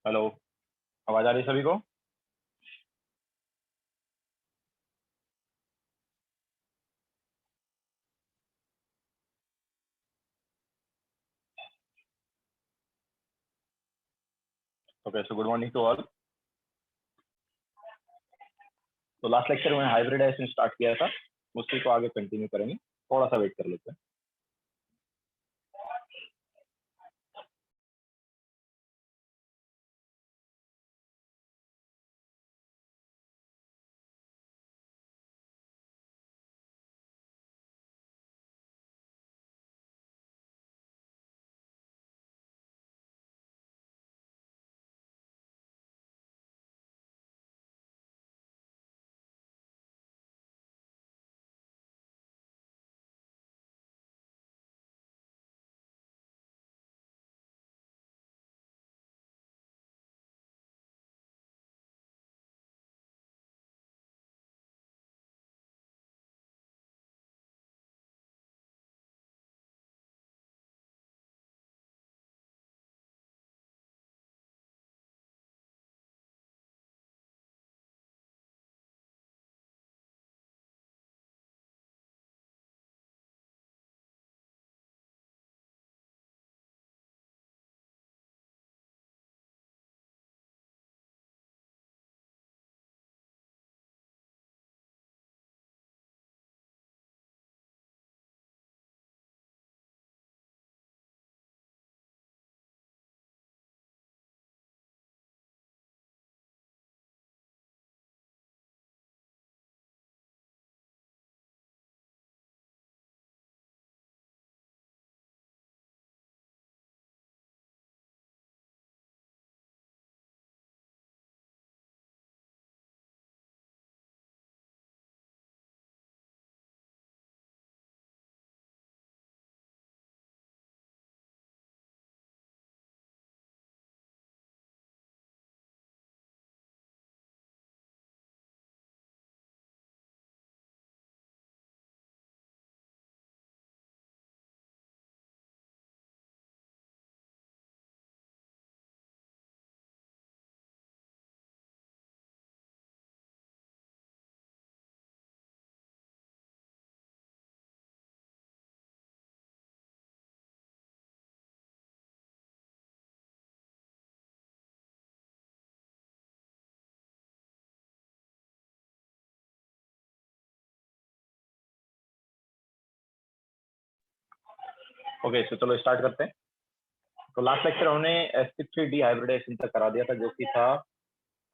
Hello. आवाज आ रही है सभी को? Okay, so good morning to all. तो लास्ट लेक्चर में हाइब्रिडाइजेशन स्टार्ट किया था, उसी को आगे कंटिन्यू करेंगे। थोड़ा सा वेट कर लेते हैं। ओके, सो चलो स्टार्ट करते हैं। तो लास्ट लेक्चर हमने sp3d हाइब्रिडाइजेशन तक करा दिया था, जो कि था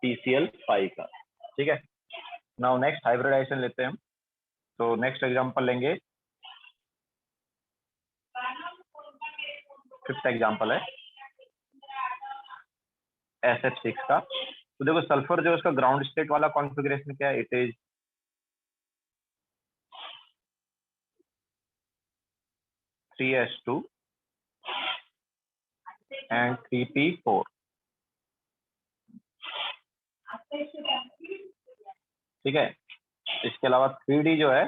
PCl5 का। ठीक है। नाउ नेक्स्ट हाइब्रिडाइजेशन लेते हैं हम। तो नेक्स्ट एग्जांपल लेंगे, फिफ्थ एग्जांपल है SF6 का। तो देखो, सल्फर जो उसका ग्राउंड स्टेट वाला कॉन्फ़िगरेशन क्या है, it is 3s2 and 3p4। ठीक है। इसके अलावा 3d जो है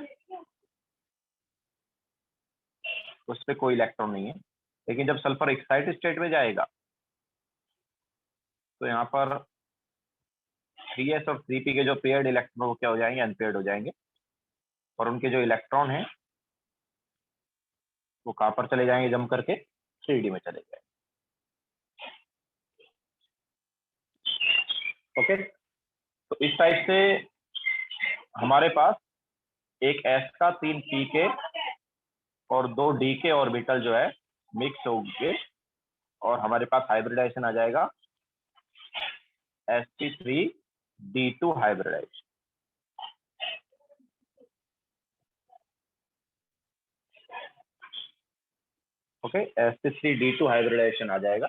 उस पर कोई इलेक्ट्रॉन नहीं है। लेकिन जब सल्फर एक्साइटेड स्टेट में जाएगा तो यहाँ पर 3s और 3p के जो पेयर्ड इलेक्ट्रॉन वो क्या हो जाएंगे, अनपेयर्ड हो जाएंगे। और उनके जो इलेक्ट्रॉन है वो कहाँ पर चले जाएंगे, जम करके 3d में चले जाएंगे। ओके। तो इस टाइप से हमारे पास एक s का 3p के और 2d के ऑर्बिटल जो है मिक्स होंगे, और हमारे पास हाइब्रिडाइजेशन आ जाएगा sp3d2 hybridisation. Okay, sp3d2 hybridisation आ जाएगा।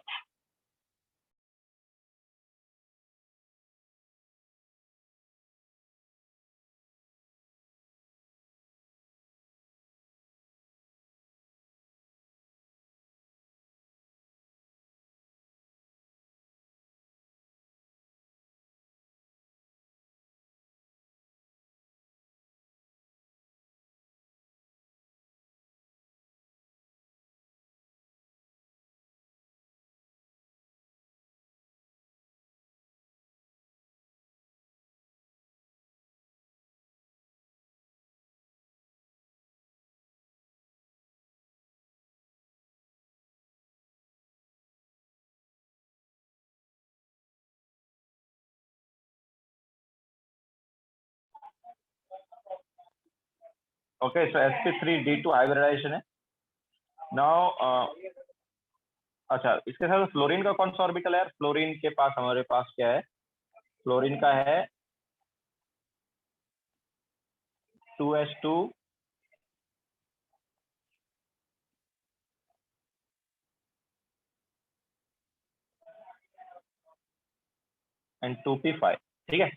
ओके, सो sp3d2 हाइब्रिडाइजेशन है। नाउ अच्छा, इसके साथ फ्लोरीन का कौन सा ऑर्बिटल है? फ्लोरीन के पास हमारे पास क्या है? फ्लोरीन का है 2s2 एंड 2p5। ठीक है।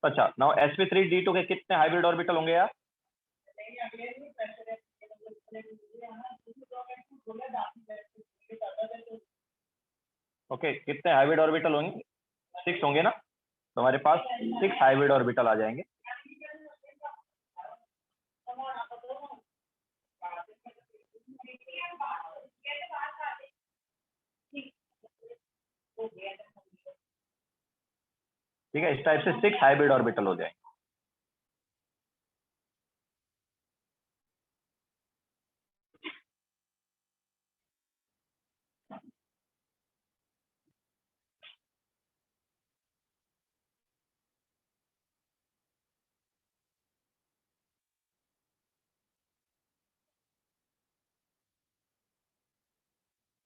अच्छा, नाउ sp3d2 के कितने हाइब्रिड ऑर्बिटल होंगे यार? ओके, कितने हाइब्रिड ऑर्बिटल होंगे? 6 होंगे ना, तो हमारे पास 6 हाइब्रिड ऑर्बिटल आ जाएंगे। ठीक है, इस टाइप से 6 हाइब्रिड ऑर्बिटल हो जाएंगे।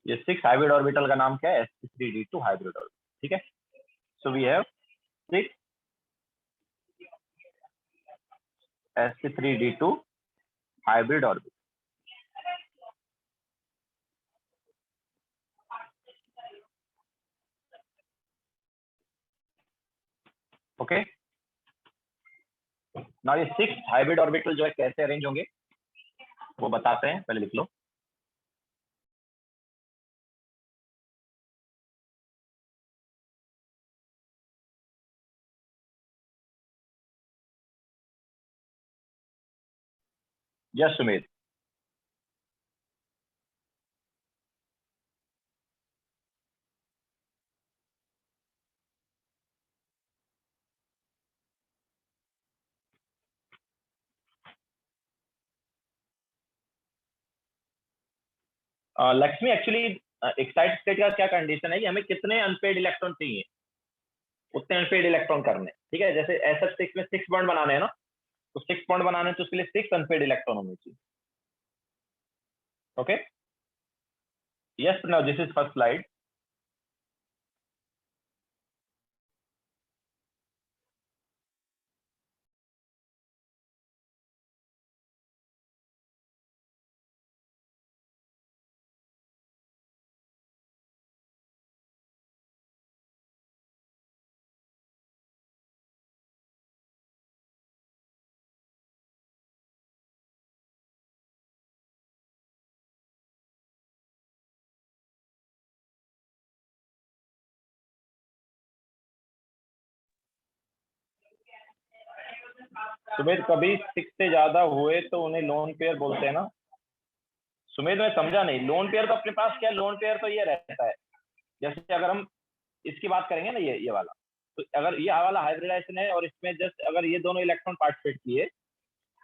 ये 6 हाइब्रिड ऑर्बिटल का नाम क्या है? sp3d2 hybrid orbital. ठीक है, so we have 6 sp3d2 hybrid orbital. Okay, now ये 6 हाइब्रिड ऑर्बिटल जो है कैसे अरेंज होंगे वो बताते हैं, पहले लिख लो। Yes Sumit. Lakshmi, actually excited state का क्या कंडीशन है कि हमें कितने अनपेड इलेक्ट्रॉन चाहिए, उतने अनपेड इलेक्ट्रॉन करने। ठीक है, जैसे SF6 में 6 बॉन्ड बनाने हैं ना, तो 6 बॉन्ड बनाने तो उसके लिए 6 अनपेड इलेक्ट्रॉन होने चाहिए। Okay, yes, now this is first slide. Sumit, कभी 6 से ज्यादा हुए तो उन्हें लोन पेयर बोलते हैं ना। सुमित, मैं समझा नहीं, लोन पेयर तो अपने पास क्या है? लोन पेयर तो ये रहता है, जैसे अगर हम इसकी बात करेंगे ना, ये वाला, तो अगर ये वाला हाइब्रिडाइजेशन है और इसमें जस्ट अगर ये दोनों इलेक्ट्रॉन पार्टिसिपेट किए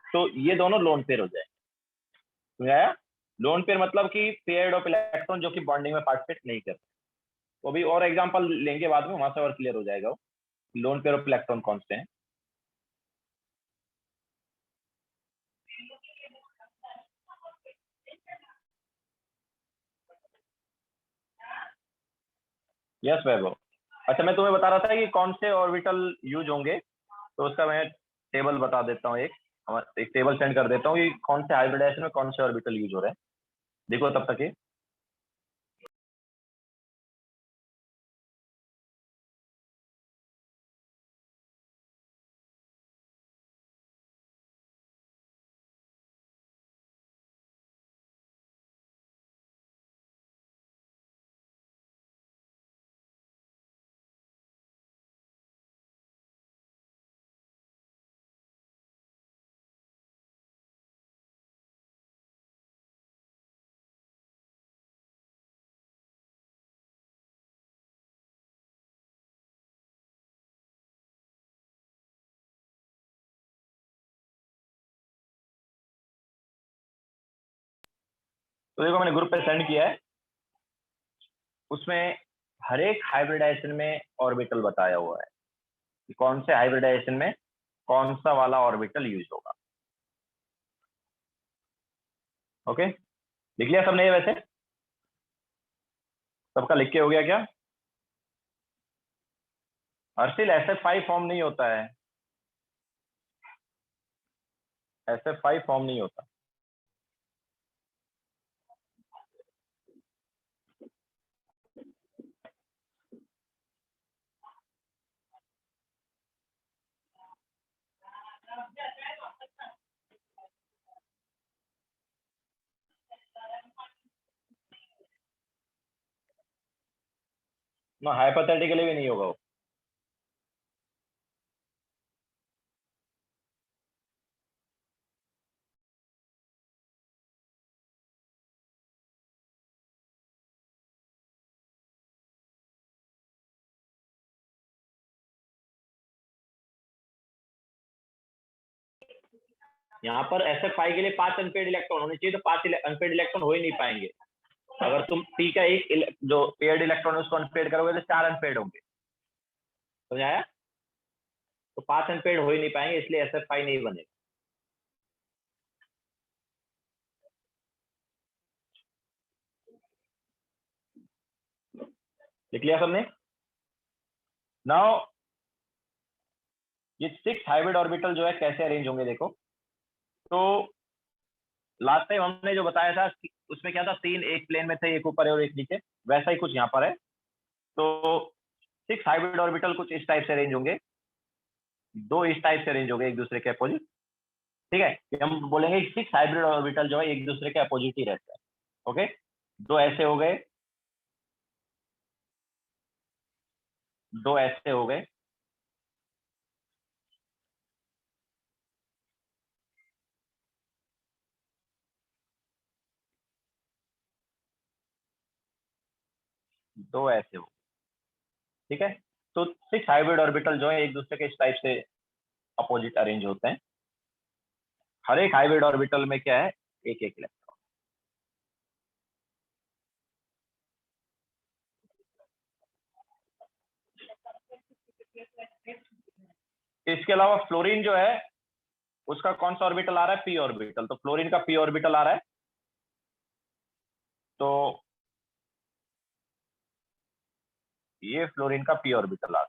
तो ये दोनों लोन पेयर हो जाए। समझाया? लोन पेयर मतलब कि पेयर्ड ऑफ इलेक्ट्रॉन जो कि बॉन्डिंग में पार्टिसिपेट नहीं करते। वो भी और एग्जांपल लेंगे बाद में, वहां से और क्लियर हो जाएगा वो लोन पेयर ऑफ इलेक्ट्रॉन कौन से हैं। यस वैभव। अच्छा, मैं तुम्हें बता रहा था कि कौन से ऑर्बिटल यूज होंगे, तो उसका मैं टेबल बता देता हूँ। एक टेबल सेंड कर देता हूँ कि कौन से हाइब्रिडाइजेशन में कौन से ऑर्बिटल यूज हो रहे हैं। देखो तब तक ये। तो देखो, मैंने ग्रुप पे सेंड किया है, उसमें हर एक हाइब्रिडाइजेशन में ऑर्बिटल बताया हुआ है कि कौन से हाइब्रिडाइजेशन में कौन सा वाला ऑर्बिटल यूज होगा। ओके, लिख लिया सबने ये? वैसे सबका लिख के हो गया क्या? हर्षिल SF5 फॉर्म नहीं होता है, SF5 फॉर्म नहीं होता। ना हाइपोथेटिकली भी नहीं होगा वो। यहाँ पर SF5 के लिए 5 अनपेड इलेक्ट्रॉन होने चाहिए, तो 5 अनपेड इलेक्ट्रॉन हो ही नहीं पाएंगे। अगर तुम P का एक जो पेयर्ड इलेक्ट्रॉन है उसको अनपेड करोगे तो 4 अनपेड होंगे, समझाया? तो 5 अनपेड हो ही नहीं पाएंगे, इसलिए SF5 नहीं बनेगा। लिख लिया सबने? नाउ ये 6 हाइब्रिड ऑर्बिटल जो है कैसे अरेंज होंगे देखो। तो लास्ट टाइम हमने जो बताया था उसमें क्या था, 3 एक प्लेन में थे, एक ऊपर है और एक नीचे, वैसा ही कुछ यहाँ पर है। तो 6 हाइब्रिड ऑर्बिटल कुछ इस टाइप से अरेंज होंगे, 2 इस टाइप से अरेंज होंगे एक दूसरे के अपोजिट। ठीक है, हम बोलेंगे 6 हाइब्रिड ऑर्बिटल जो है एक दूसरे के अपोजिट ही रहता है। ओके, 2 ऐसे हो गए, 2 ऐसे हो गए, दो ऐसे हो। ठीक है, तो 6 हाइब्रिड ऑर्बिटल जो है एक दूसरे के इस टाइप से अपोजिट अरेंज होते हैं। हर एक हाइब्रिड ऑर्बिटल में क्या है, एक एक इलेक्ट्रॉन। इसके अलावा फ्लोरीन जो है उसका कौन सा ऑर्बिटल आ रहा है, पी ऑर्बिटल। तो फ्लोरीन का पी ऑर्बिटल आ रहा है, तो ये फ्लोरीन का पी ऑर्बिटल आ रहा है।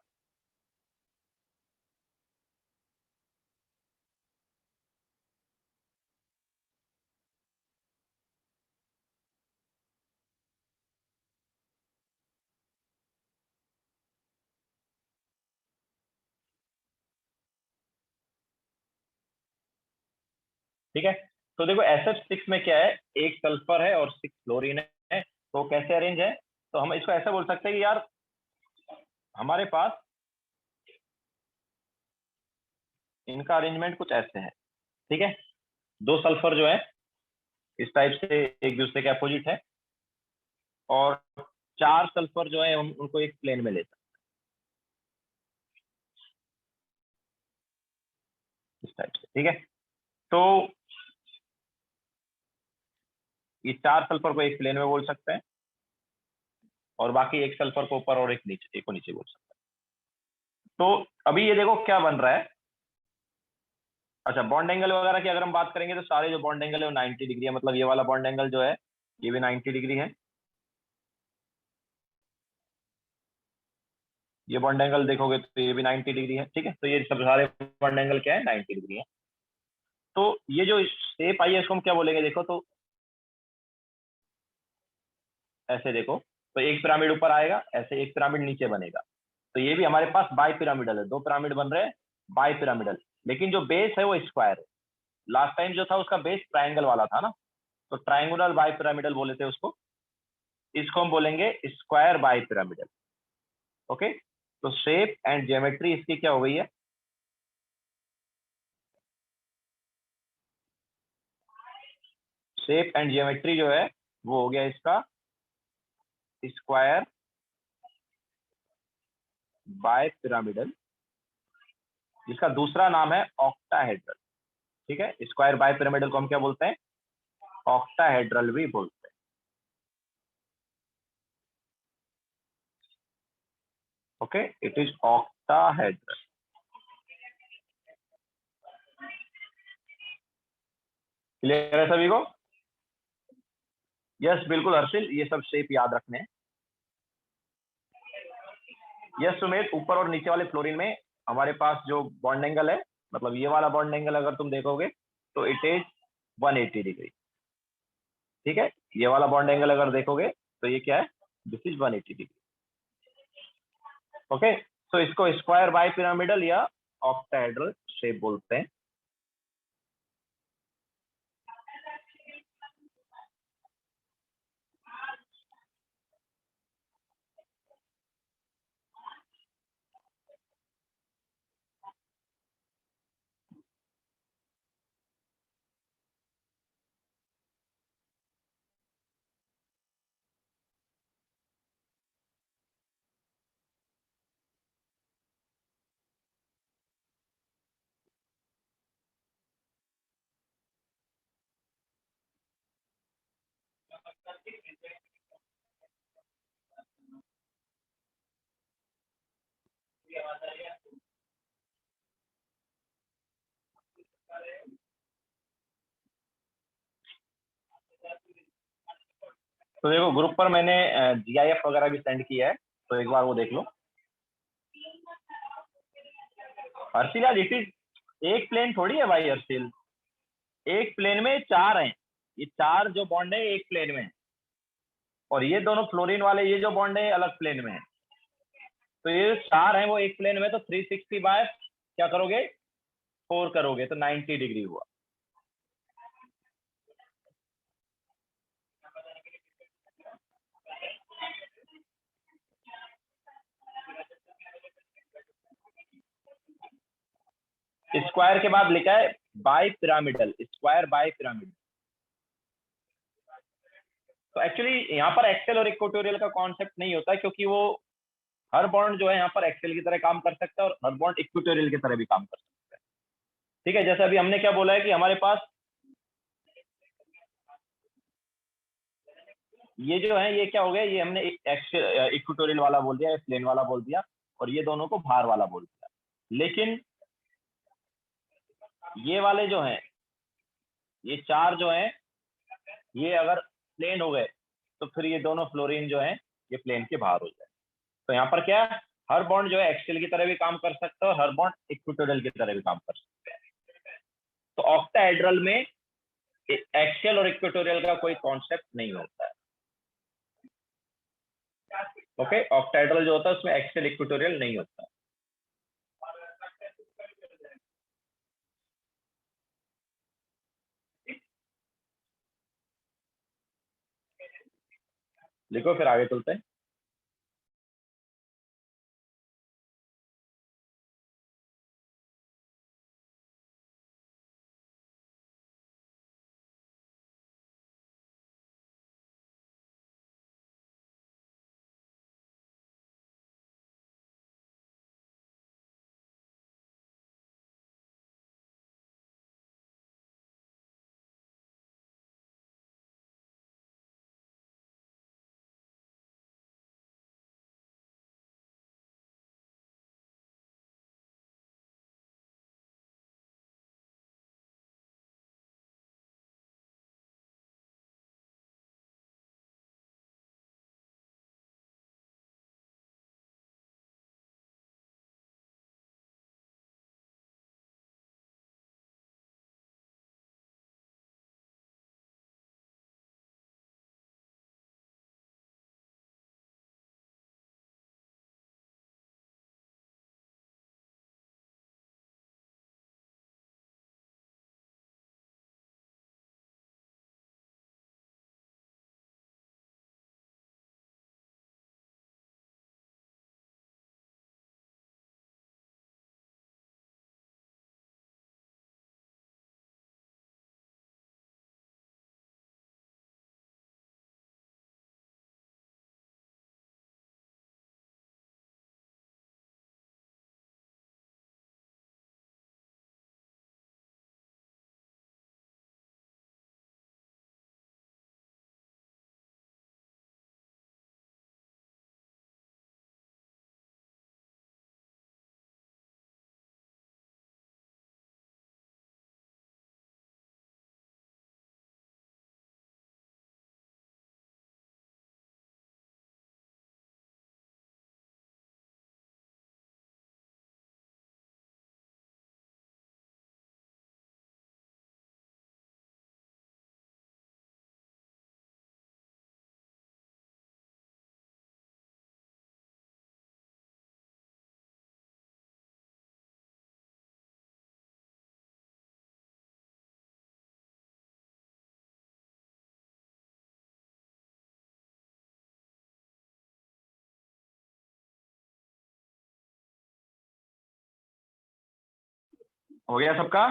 ठीक है, तो देखो SF6 में क्या है, एक सल्फर है और 6 फ्लोरीन है, तो कैसे अरेंज है? तो हम इसको ऐसा बोल सकते हैं कि यार हमारे पास इनका अरेंजमेंट कुछ ऐसे है। ठीक है, 2 सल्फर जो है इस टाइप से एक दूसरे के अपोजिट है, और 4 सल्फर जो है हम उनको एक प्लेन में लेते हैं इस टाइप से। ठीक है, तो ये 4 सल्फर को एक प्लेन में बोल सकते हैं, और बाकी एक सल्फर को ऊपर और एक नीचे, एक को नीचे बोल सकते हैं। तो अभी ये देखो क्या बन रहा है। अच्छा, बॉन्ड एंगल वगैरह की अगर हम बात करेंगे तो सारे जो बॉन्ड एंगल है वो 90 डिग्री है। मतलब ये वाला बॉन्ड एंगल जो है ये भी 90 डिग्री है, ये बॉन्ड एंगल देखोगे तो ये भी 90 डिग्री है। ठीक है, तो ये सब सारे बॉन्ड एंगल क्या है, 90 डिग्री है। तो ये जो शेप आई है इसको हम क्या बोलेंगे देखो, तो ऐसे देखो, तो एक पिरामिड ऊपर आएगा, ऐसे एक पिरामिड नीचे बनेगा। तो ये भी हमारे पास बाई पिरामिडल है, 2 पिरामिड बन रहे हैं बाई पिरामिडल, लेकिन जो बेस है वो स्क्वायर है। लास्ट टाइम जो था उसका बेस ट्राइंगल वाला था ना, तो ट्राइंगुलर बाई पिरामिडल बोले थे उसको, इसको हम बोलेंगे स्क्वायर बाई पिरामिडल। ओके, तो शेप एंड ज्योमेट्री इसकी क्या हो गई है, शेप एंड ज्योमेट्री जो है वो हो गया इसका स्क्वायर बाय पिरामिडल, जिसका दूसरा नाम है ऑक्टाहेड्रल। ठीक है, स्क्वायर बाय पिरामिडल को हम क्या बोलते हैं, ऑक्टाहेड्रल भी बोलते हैं। Okay, it is octahedral. Clear है सभी को? यस बिल्कुल हर्षिल, ये सब शेप याद रखने हैं। यस सुमेध, ऊपर और नीचे वाले फ्लोरीन में हमारे पास जो बॉन्ड एंगल है, मतलब ये वाला बॉन्ड एंगल अगर तुम देखोगे तो इट इज 180 डिग्री। ठीक है, ये वाला बॉन्ड एंगल अगर देखोगे तो ये क्या है, दिस इज 180 डिग्री। ओके, तो इसको स्क्वायर बाय पिरामिडल या ऑक्टाहेड्रल शेप बोलते हैं। तो देखो ग्रुप पर मैंने जीआईएफ वगैरह भी सेंड किया है, तो एक बार वो देख लो। हर्षिल यार, इट इज एक प्लेन थोड़ी है भाई हर्षिल, एक प्लेन में चार हैं, ये चार जो बॉन्ड है एक प्लेन में है, और ये दोनों फ्लोरीन वाले ये जो बॉन्ड है अलग प्लेन में है। तो ये चार हैं वो एक प्लेन में, तो 360 बाय क्या करोगे, 4 करोगे तो 90 डिग्री हुआ। स्क्वायर के बाद लिखा है bipyramidal, square bipyramidal. तो एक्चुअली यहाँ पर एक्सेल और इक्वेटोरियल का कॉन्सेप्ट नहीं होता है, क्योंकि वो हर बॉन्ड जो है यहाँ पर एक्सेल की तरह काम कर सकता है और हर बॉन्ड इक्वेटोरियल की तरह भी काम कर सकता है। ठीक है, जैसे अभी हमने क्या बोला है कि हमारे पास ये जो है ये क्या हो गया, ये हमने इक्वेटोरियल वाला बोल दिया, प्लेन वाला बोल दिया, और ये दोनों को भार वाला बोल दिया। लेकिन ये वाले जो हैं, ये चार जो हैं, ये अगर प्लेन हो गए तो फिर ये दोनों फ्लोरीन जो है ये प्लेन के बाहर हो जाए। तो यहाँ पर क्या है, हर बॉन्ड जो है एक्सियल की तरह भी काम कर सकता है और हर बॉन्ड इक्वेटोरियल की तरह भी काम कर सकते हैं। तो ऑक्टाहेड्रल में एक्सियल और इक्वेटोरियल का कोई कॉन्सेप्ट नहीं होता है। ओके, ऑक्टाहेड्रल जो होता है उसमें एक्सियल इक्वेटोरियल नहीं होता है। लिखो फिर आगे चलते हैं। हो गया सबका?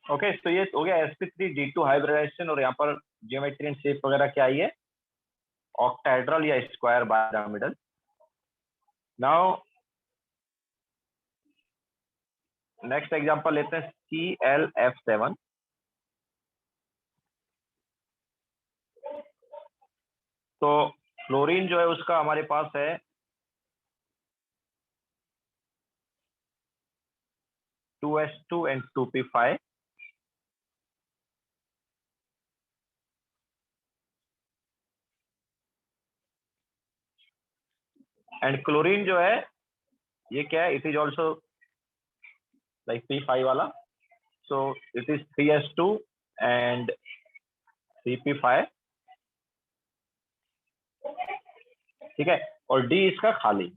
ओके, तो ये हो गया sp3d2 हाइब्रिडाइजेशन, और यहाँ पर जियोमेट्री एंड शेप वगैरह क्या आई है? ऑक्टाहेड्रल या square pyramidal. Now next example लेते हैं ClF7। तो फ्लोरीन जो है उसका हमारे पास है 2s2 and 2p5। And chlorine जो है ये क्या है? It is also like p5 वाला, so it is 3s2 and 3p5। ठीक है, और D इसका खाली।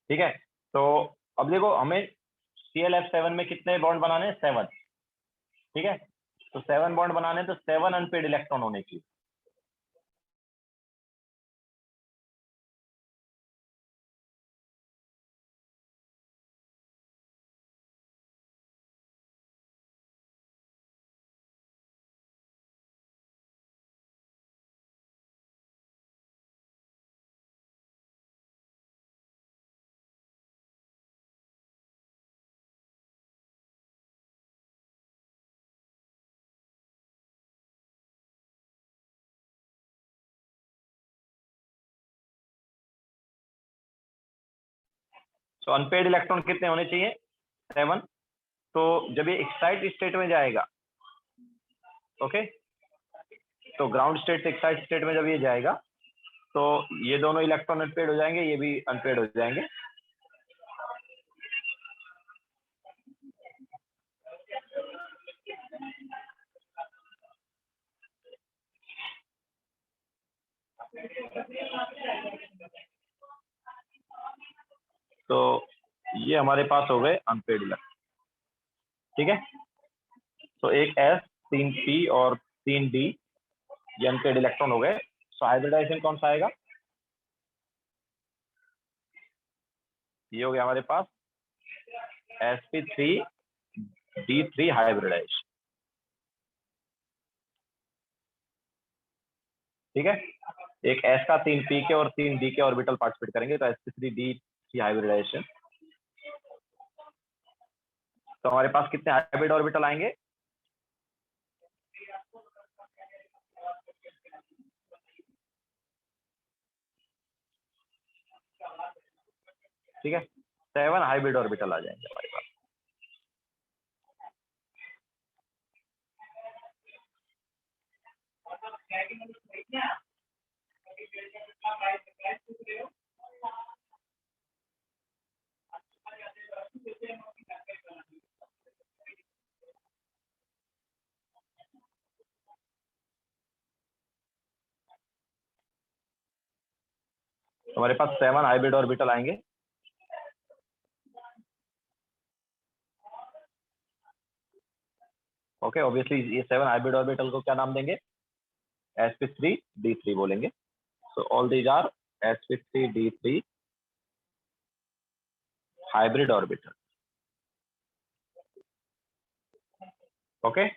ठीक है, तो अब देखो हमें ClF7 में कितने बॉन्ड बनाने हैं? 7। ठीक है, तो 7 बॉन्ड बनाने हैं, तो 7 अनपेड इलेक्ट्रॉन होने चाहिए। तो अनपेड इलेक्ट्रॉन कितने होने चाहिए? 7। तो जब ये एक्साइट स्टेट में जाएगा, ओके, तो ग्राउंड स्टेट से एक्साइट स्टेट में जब ये जाएगा, तो ये दोनों इलेक्ट्रॉन अनपेड हो जाएंगे, ये भी अनपेड हो जाएंगे। तो ये हमारे पास हो गए अनपेड इलेक्ट्रॉन। ठीक है, तो एक S, 3P और 3D ये अनपेड इलेक्ट्रॉन हो गए। सो हाइब्रिडाइजेशन कौन सा आएगा? ये हो गया हमारे पास sp3d3 हाइब्रिडाइजेशन। ठीक है, एक S का 3P के और 3D के ऑर्बिटल पार्टिसिपेट करेंगे, तो sp3d3 हाइब्रिडाइजेशन। तो हमारे पास कितने हाइब्रिड ऑर्बिटल आएंगे? ठीक है, 7 हाइब्रिड ऑर्बिटल आ जाएंगे हमारे पास। हमारे पास 7 हाइब्रिड ऑर्बिटल आएंगे। ओके, ऑब्वियसली ये 7 हाइब्रिड ऑर्बिटल को क्या नाम देंगे? sp3d3 बोलेंगे। So all these are sp3d3 hybrid orbital. Okay.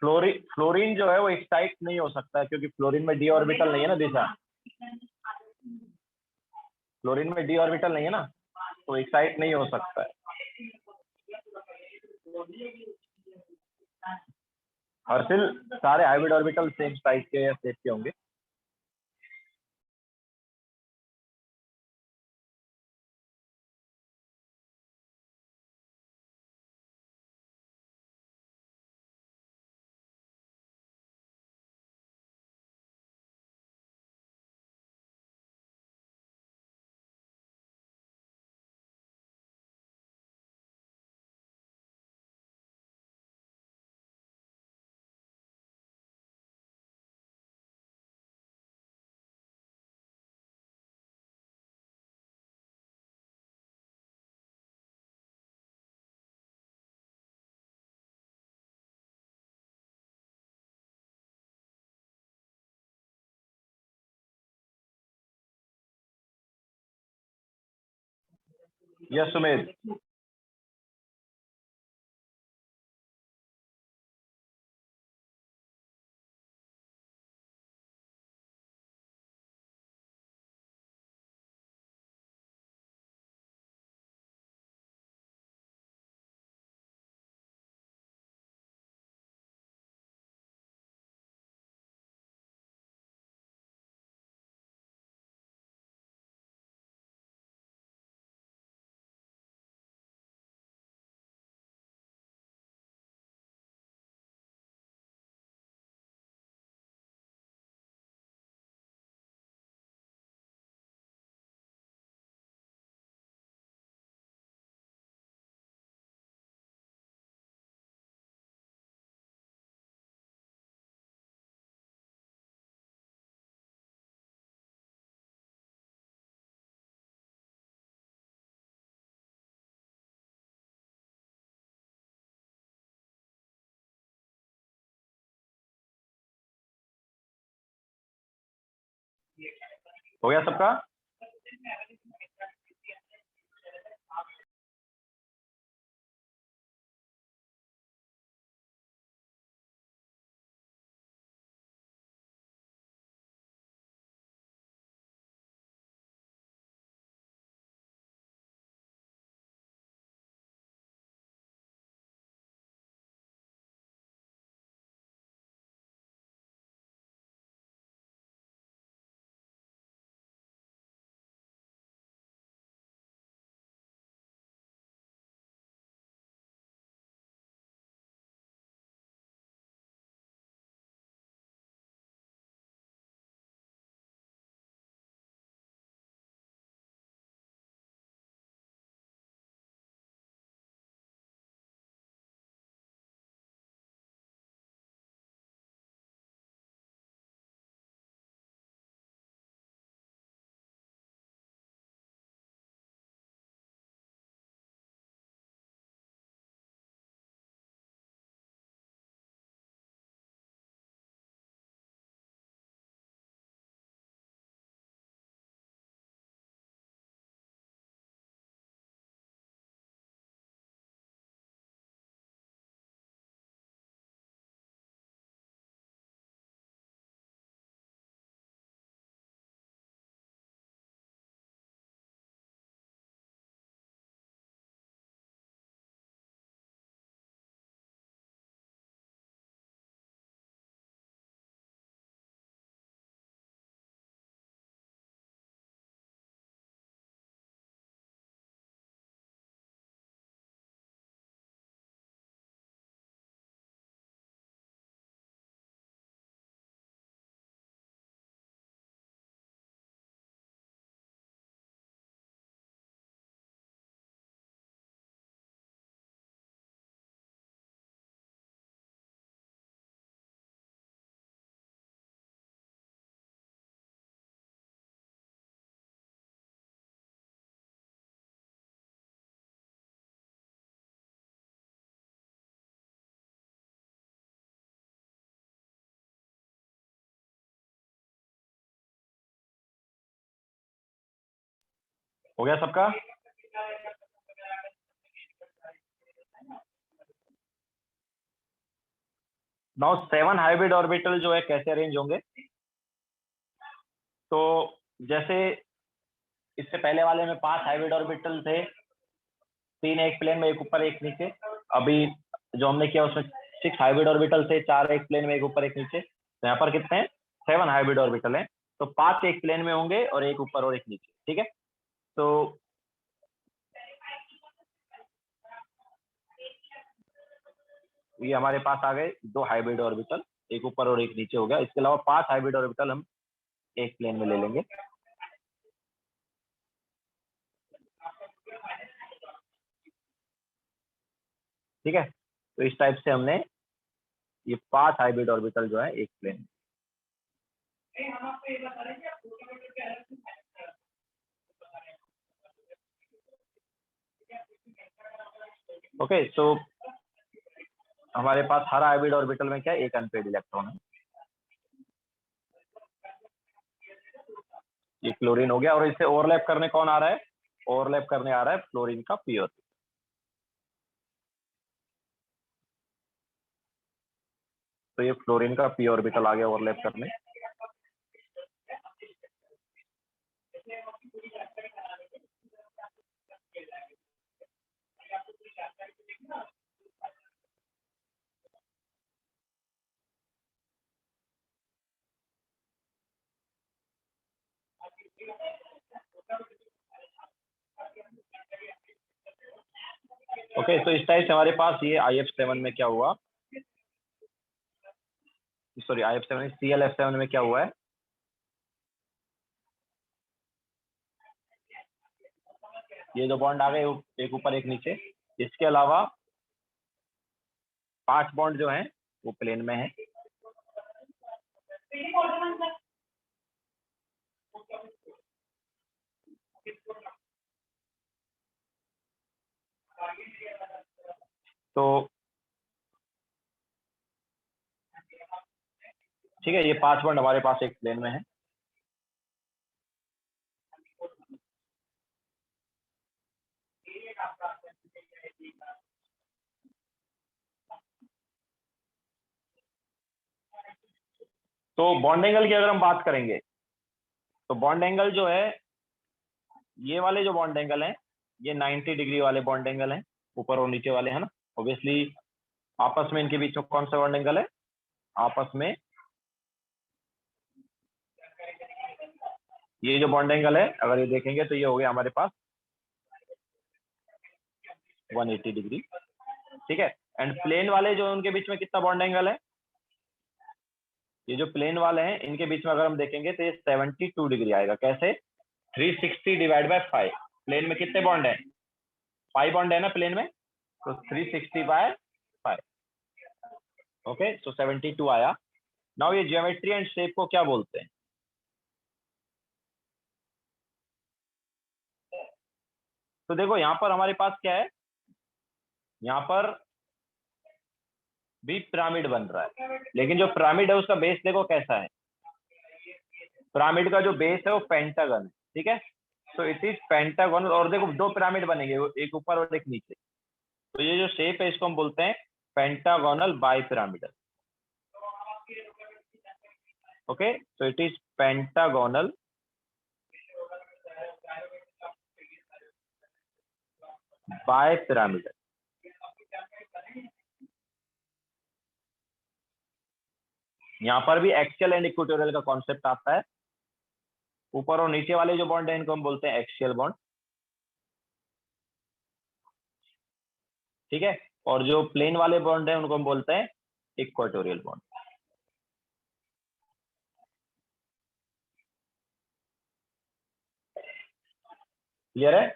Fluorine जो है वो एक्साइट नहीं हो सकता क्योंकि फ्लोरीन में डी ऑर्बिटल नहीं है ना दिशा। फ्लोरीन में डी ऑर्बिटल नहीं है ना, तो एक्साइट नहीं हो सकता है। और फिर सारे हाइब्रिड ऑर्बिटल सेम साइज के या शेप के होंगे। यस सुमेध। हो गया सबका? हो गया सबका? नाउ 7 हाइब्रिड ऑर्बिटल जो है कैसे अरेंज होंगे? तो जैसे इससे पहले वाले में 5 हाइब्रिड ऑर्बिटल थे, 3 एक प्लेन में, एक ऊपर एक नीचे। अभी जो हमने किया उसमें 6 हाइब्रिड ऑर्बिटल थे, 4 एक प्लेन में, एक ऊपर एक नीचे। तो यहाँ पर कितने हैं? 7 हाइब्रिड ऑर्बिटल हैं। तो 5 एक प्लेन में होंगे और एक ऊपर और एक नीचे। ठीक है, तो ये हमारे पास आ गए 2 हाइब्रिड ऑर्बिटल, एक ऊपर और एक नीचे हो गया। इसके अलावा 5 हाइब्रिड ऑर्बिटल हम एक प्लेन में ले लेंगे। ठीक है, तो इस टाइप से हमने ये 5 हाइब्रिड ऑर्बिटल जो है एक प्लेन। ओके, सो हमारे पास हर हाइब्रिड ऑर्बिटल में क्या है? एक अनपेड इलेक्ट्रॉन है। ये क्लोरीन हो गया, और इससे ओवरलैप करने कौन आ रहा है? ओवरलैप करने आ रहा है फ्लोरीन का पी ऑर्बिटल। तो ये फ्लोरीन का पी ऑर्बिटल आ गया ओवरलैप करने। ओके, तो इस टाइप से हमारे पास ये IF7 में क्या हुआ? सॉरी, IF7 ClF7 में क्या हुआ है? ये जो बॉन्ड आ गए एक ऊपर एक नीचे। इसके अलावा 5 बॉन्ड जो हैं वो प्लेन में है। तो ठीक है, ये 5 बॉन्ड हमारे पास एक प्लेन में है। तो बॉन्ड एंगल की अगर हम बात करेंगे, तो बॉन्ड एंगल जो है, ये वाले जो बॉन्ड एंगल हैं, ये 90 डिग्री वाले बॉन्ड एंगल हैं, ऊपर और नीचे वाले, है ना। ऑब्वियसली आपस में इनके बीच में कौन सा बॉन्ड एंगल है? आपस में ये जो बॉन्ड एंगल है, अगर ये देखेंगे तो ये हो गया हमारे पास 180 डिग्री। ठीक है, एंड प्लेन वाले जो उनके बीच में कितना बॉन्ड एंगल है? ये जो प्लेन वाले हैं इनके बीच में अगर हम देखेंगे तो ये 72 डिग्री आएगा। कैसे? 360 डिवाइड बाय 5। प्लेन में कितने बॉन्ड है? 5 बॉन्ड है ना प्लेन में, तो 360 बाय 5। ओके, सो 72 आया। नाउ ये ज्योमेट्री एंड शेप को क्या बोलते हैं? तो देखो यहाँ पर हमारे पास क्या है, यहाँ पर भी पिरामिड बन रहा है, लेकिन जो पिरामिड है उसका बेस देखो कैसा है। पिरामिड का जो बेस है वो पेंटागन है। ठीक है, तो इट इज पेंटागन। और देखो 2 पिरामिड बनेंगे, एक ऊपर और एक नीचे। तो ये जो शेप है इसको हम बोलते हैं pentagonal bi pyramidal. Okay, so it is pentagonal bipyramidal। यहाँ पर भी एक्सियल एंड इक्वेटोरियल का कॉन्सेप्ट आता है। ऊपर और नीचे वाले जो बॉन्ड है इनको हम बोलते हैं एक्सियल बॉन्ड। ठीक है, और जो प्लेन वाले बॉन्ड है उनको हम बोलते हैं इक्वेटोरियल बॉन्ड। क्लियर है?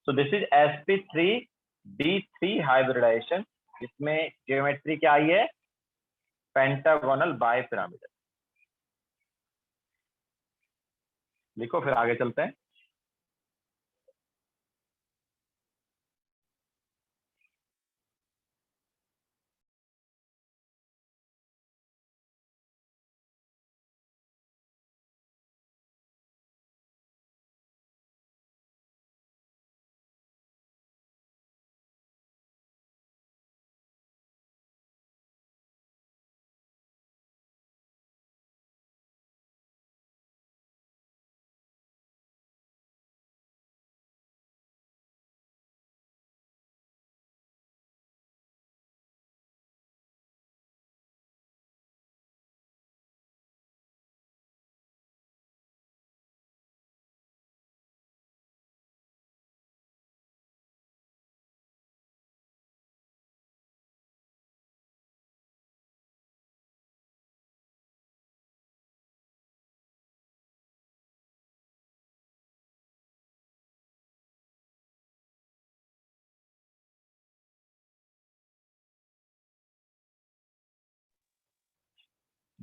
So this is sp3d3 hybridization. इसमें ज्योमेट्री क्या आई है? Pentagonal bipyramidal. लिखो, फिर आगे चलते हैं।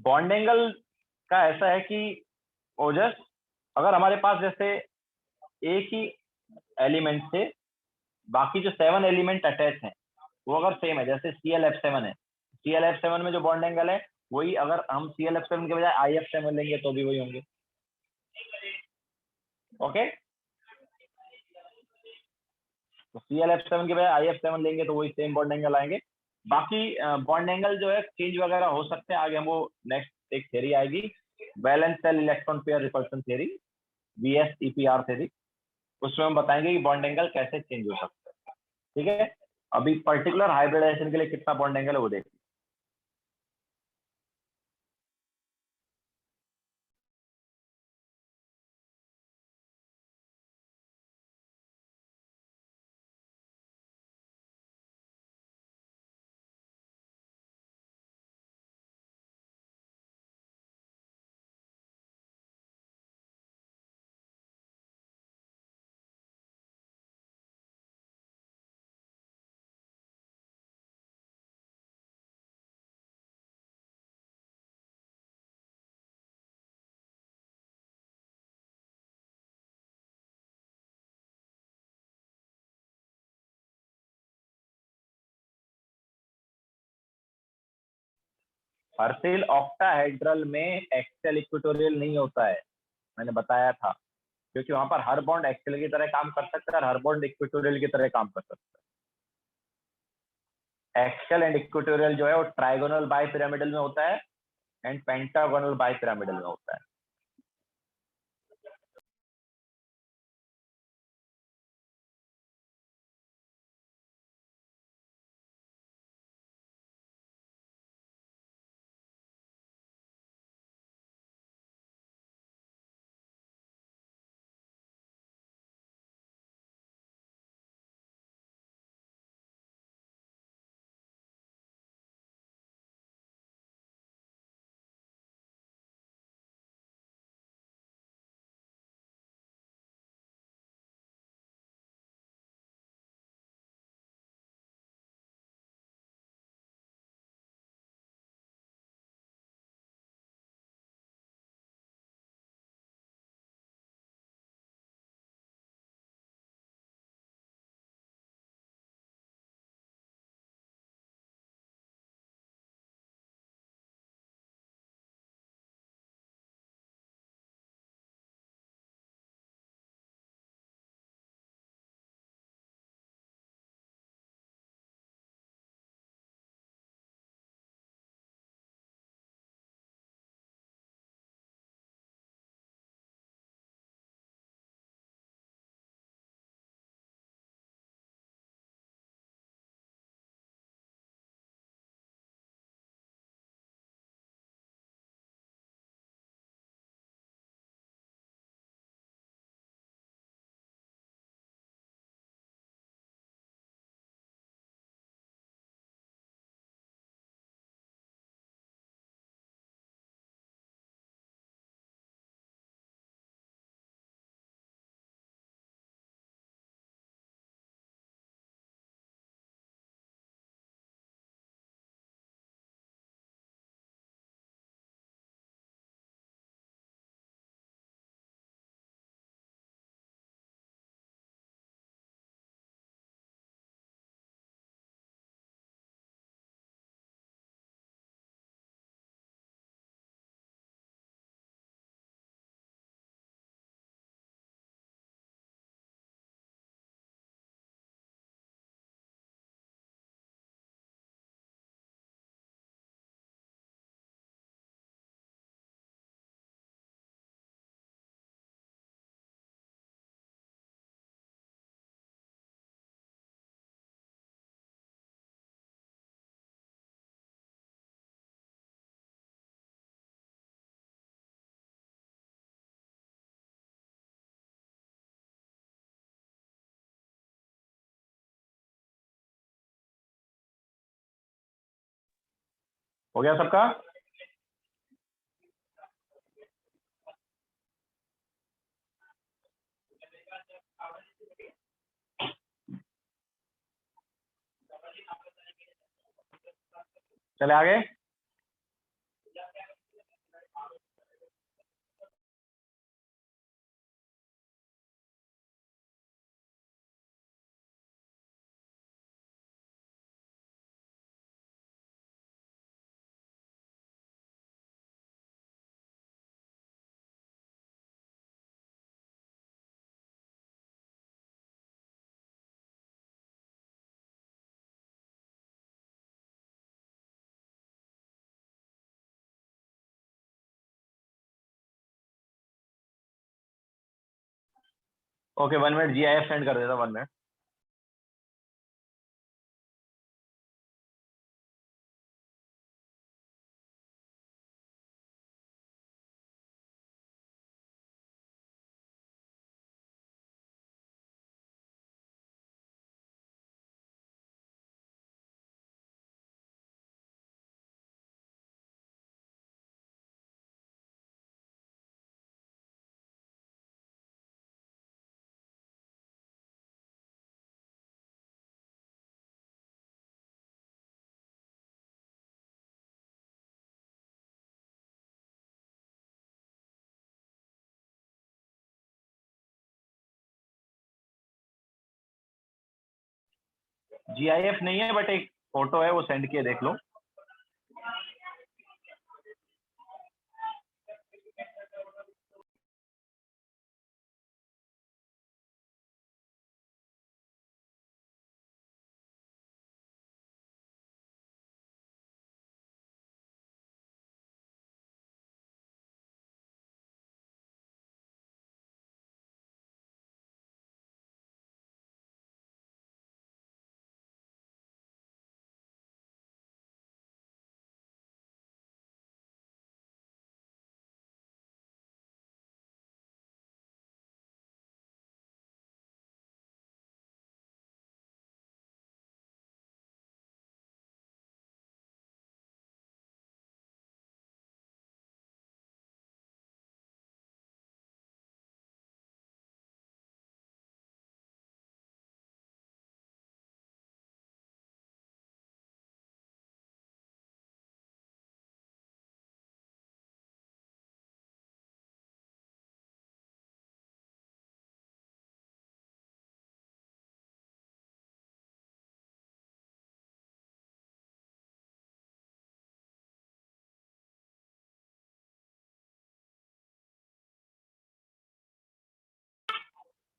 बॉन्ड एंगल का ऐसा है कि ओजस, अगर हमारे पास जैसे एक ही एलिमेंट से बाकी जो 7 एलिमेंट अटैच हैं वो अगर सेम है, जैसे ClF7 है, ClF7 में जो बॉन्ड एंगल है वही, अगर हम ClF7 के बजाय IF7 लेंगे तो भी वही होंगे। ओके, तो ClF7 के बजाय IF7 लेंगे तो वही सेम बॉन्ड एंगल आएंगे। बाकी बॉन्ड एंगल जो है चेंज वगैरह हो सकते हैं, आगे हम वो नेक्स्ट एक थ्योरी आएगी, valence shell electron pair repulsion theory, VSEPR theory, उसमें हम बताएंगे कि बॉन्ड एंगल कैसे चेंज हो सकता है। ठीक है, अभी पर्टिकुलर हाइब्रिडाइजेशन के लिए कितना बॉन्ड एंगल है वो देखिए। हर्सिल ऑक्टाहेड्रल में एक्सेल इक्वेटोरियल नहीं होता है, मैंने बताया था, क्योंकि वहां पर हर बॉन्ड एक्सेल की तरह काम कर सकता है और हर बॉन्ड इक्वेटोरियल की तरह काम कर सकता है। एक्सेल एंड इक्वेटोरियल जो है वो ट्राइगोनल बाई पिरामिडल में होता है एंड पेंटागोनल बाई पिरामिडल में होता है। हो गया सबका? चले आगे। ओके 1 मिनट, GIF सेंड कर देता, 1 मिनट। GIF नहीं है बट एक फोटो है, वो सेंड किए, देख लो।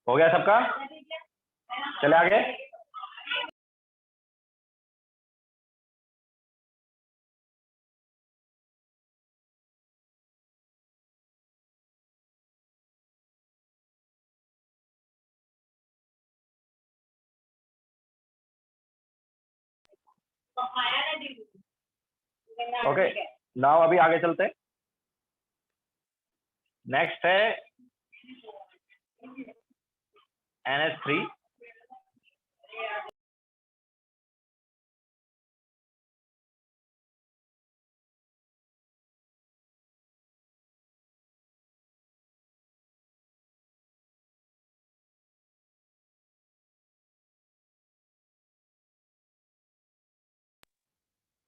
हो गया सबका? चले आगे। ओके, नाउ अभी आगे चलते हैं। नेक्स्ट है NH3।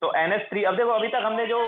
तो NH3, अब देखो अभी तक हमने जो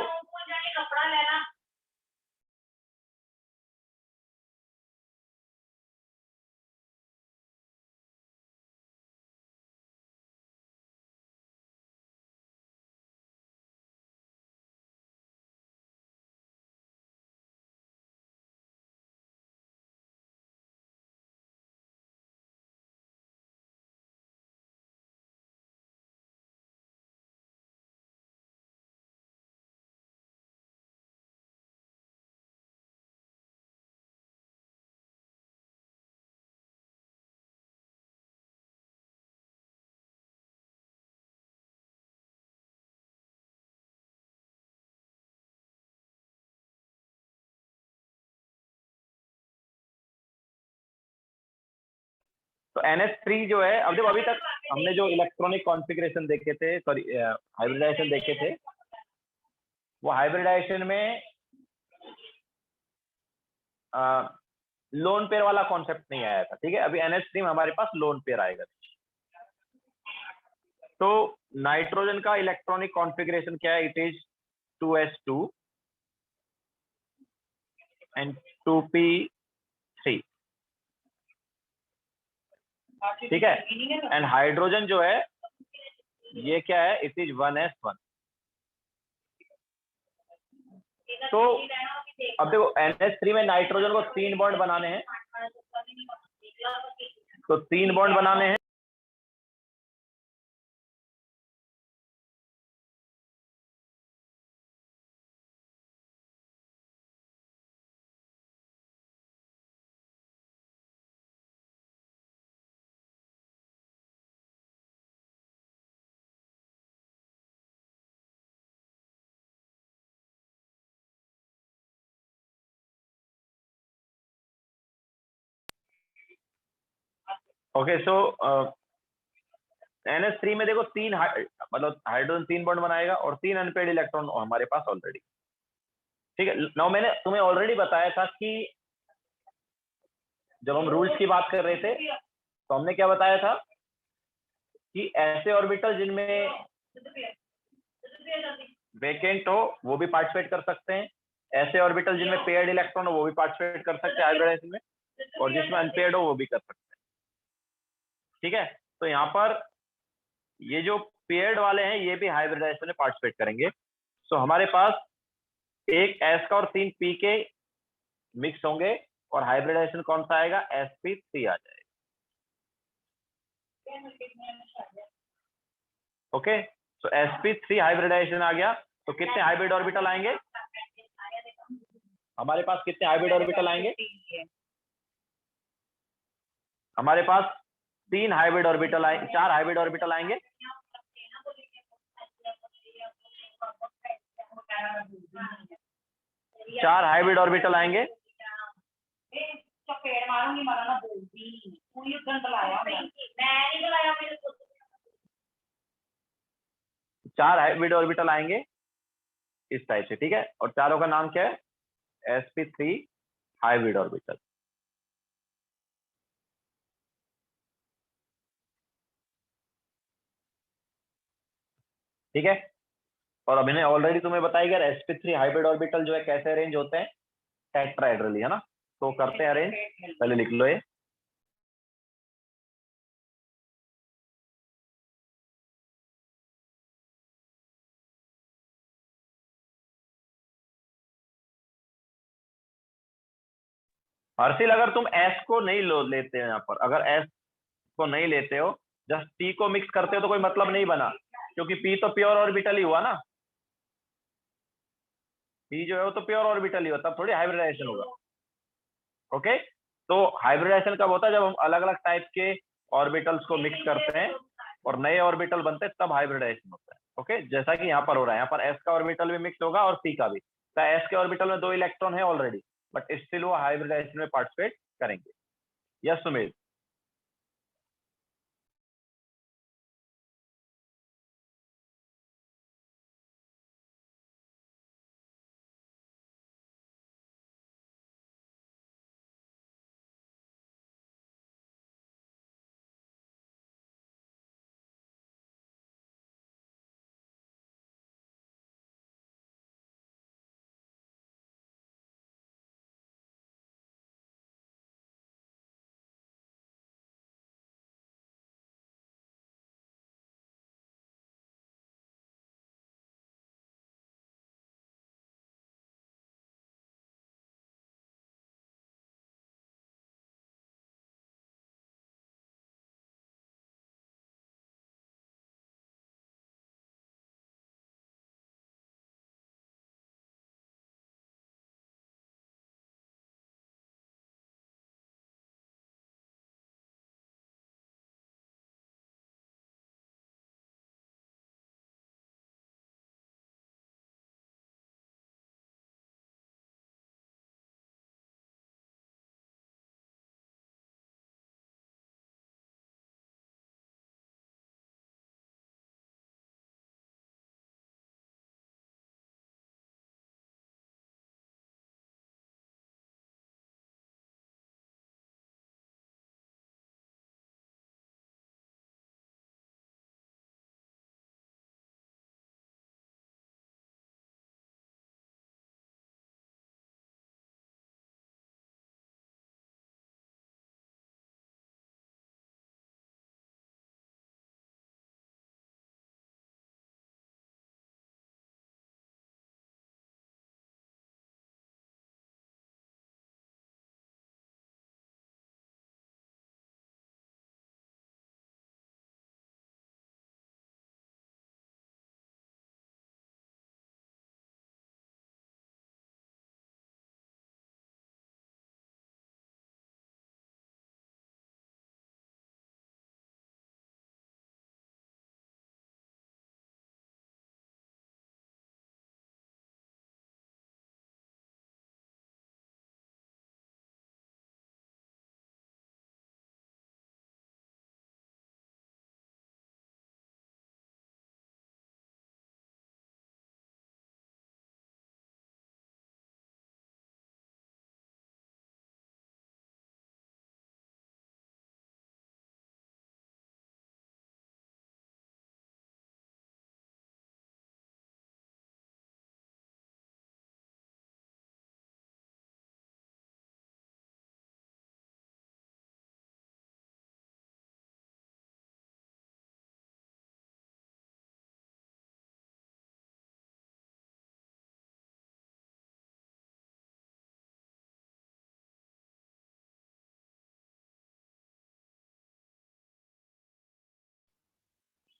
तो NH3 जो है, अब देखो अभी तक हमने जो इलेक्ट्रॉनिक कॉन्फ़िगरेशन देखे थे, सॉरी हाइब्रिडाइजेशन देखे थे, वो हाइब्रिडाइजेशन में लोन पेयर वाला कॉन्सेप्ट नहीं आया था। ठीक है, अभी NH3 में हमारे पास लोन पेयर आएगा। तो नाइट्रोजन का इलेक्ट्रॉनिक कॉन्फ़िगरेशन क्या है? It is 2s2 and 2p3। ठीक है, एंड हाइड्रोजन जो है ये क्या है? It is 1s1। तो अब देखो NH3 में नाइट्रोजन को 3 बॉन्ड बनाने हैं, तो 3 बॉन्ड बनाने हैं। ओके सो NH3 में देखो मतलब हाइड्रोजन 3 बॉन्ड बनाएगा और 3 अनपेड इलेक्ट्रॉन हमारे पास ऑलरेडी। ठीक है, नाउ मैंने तुम्हें ऑलरेडी बताया था कि जब हम रूल्स की बात कर रहे थे तो हमने क्या बताया था कि ऐसे ऑर्बिटल जिनमें वेकेंट हो वो भी पार्टिसिपेट कर सकते हैं, ऐसे ऑर्बिटल जिनमें पेयर्ड इलेक्ट्रॉन हो वो भी पार्टिसिपेट कर सकते हैं हाइब्रिडाइजेशन में, और जिसमें अनपेयर्ड हो वो भी कर सकते हैं। ठीक है, तो यहाँ पर ये जो पेयर्ड वाले हैं ये भी हाइब्रिडाइजेशन में पार्टिसिपेट करेंगे। तो हमारे पास एक एस का और 3 पी के मिक्स होंगे और हाइब्रिडाइजेशन कौन सा आएगा, sp3 आ जाएगा। ओके, तो sp3 हाइब्रिडाइजेशन आ गया, तो कितने हाइब्रिड ऑर्बिटल आएंगे हमारे पास, कितने हाइब्रिड ऑर्बिटल आएंगे हमारे पास? 3 हाइब्रिड ऑर्बिटल आए, 4 हाइब्रिड ऑर्बिटल आएंगे। चार हाइब्रिड ऑर्बिटल आएंगे। चार हाइब्रिड ऑर्बिटल आएंगे इस टाइप से। ठीक है, और चारों का नाम क्या है, sp3 हाइब्रिड ऑर्बिटल। ठीक है, और अभी ने ऑलरेडी तुम्हें बताया गया sp3 हाइब्रिड ऑर्बिटल जो है कैसे अरेंज होते हैं, टेट्राहेड्रली, है ना। तो करते हैं अरेंज, पहले लिख लो ये। हर्षिल, अगर तुम s को नहीं लेते हो यहाँ पर, अगर s को नहीं लेते हो, जस्ट p को मिक्स करते हो तो कोई मतलब नहीं बना, क्योंकि p तो प्योर ऑर्बिटल ही हुआ ना। p जो है वो तो प्योर ऑर्बिटल ही होता, तब थोड़ी हाइब्रिडाइजेशन होगा। ओके, तो हाइब्रिडाइजेशन कब होता है, जब हम अलग अलग टाइप के ऑर्बिटल्स को मिक्स करते हैं और नए ऑर्बिटल बनते हैं, तब हाइब्रिडाइजेशन होता है। ओके, जैसा कि यहाँ पर हो रहा है, यहाँ पर s का ऑर्बिटल भी मिक्स होगा और p का भी। तो s के ऑर्बिटल में 2 इलेक्ट्रॉन है ऑलरेडी, बट स्टिल वो हाइब्रिडाइजेशन में पार्टिसिपेट करेंगे। यस सुमेश।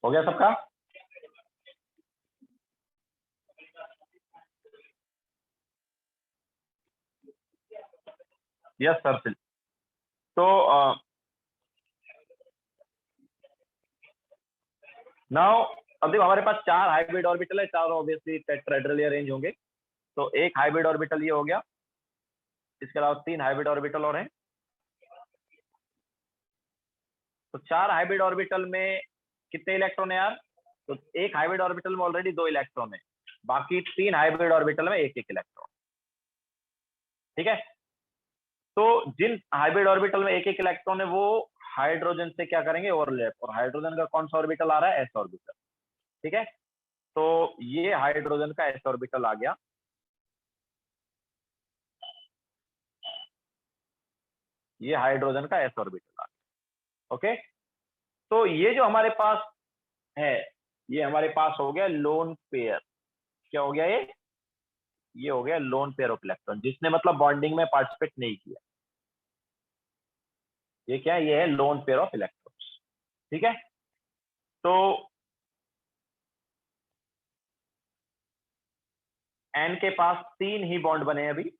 हो गया सबका? Yes sir. तो नाउ अब देखो हमारे पास 4 हाइब्रिड ऑर्बिटल है, चारों ऑब्वियसली टेट्राहेड्रल अरेंज होंगे। तो एक हाइब्रिड ऑर्बिटल ये हो गया, इसके अलावा 3 हाइब्रिड ऑर्बिटल और हैं। तो 4 हाइब्रिड ऑर्बिटल में कितने इलेक्ट्रॉन है यार? तो एक हाइब्रिड ऑर्बिटल में ऑलरेडी 2 इलेक्ट्रॉन है, बाकी 3 हाइब्रिड ऑर्बिटल में एक एक इलेक्ट्रॉन। ठीक है। तो जिन हाइब्रिड ऑर्बिटल में एक एक इलेक्ट्रॉन है वो हाइड्रोजन से क्या करेंगे? ओवरलैप। और हाइड्रोजन का कौन सा ऑर्बिटल आ रहा है? S orbital. ठीक है। तो ये हाइड्रोजन का एस ऑर्बिटल आ गया। ये हाइड्रोजन का एस ऑर्बिटल आ गया। ओके। तो ये जो हमारे पास है, ये हमारे पास हो गया लोन पेयर। क्या हो गया ये हो गया लोन पेयर ऑफ इलेक्ट्रॉन, जिसने मतलब बॉन्डिंग में पार्टिसिपेट नहीं किया। ये क्या है? ये है लोन पेयर ऑफ इलेक्ट्रॉन्स। ठीक है। तो एन के पास 3 ही बॉन्ड बने हैं अभी।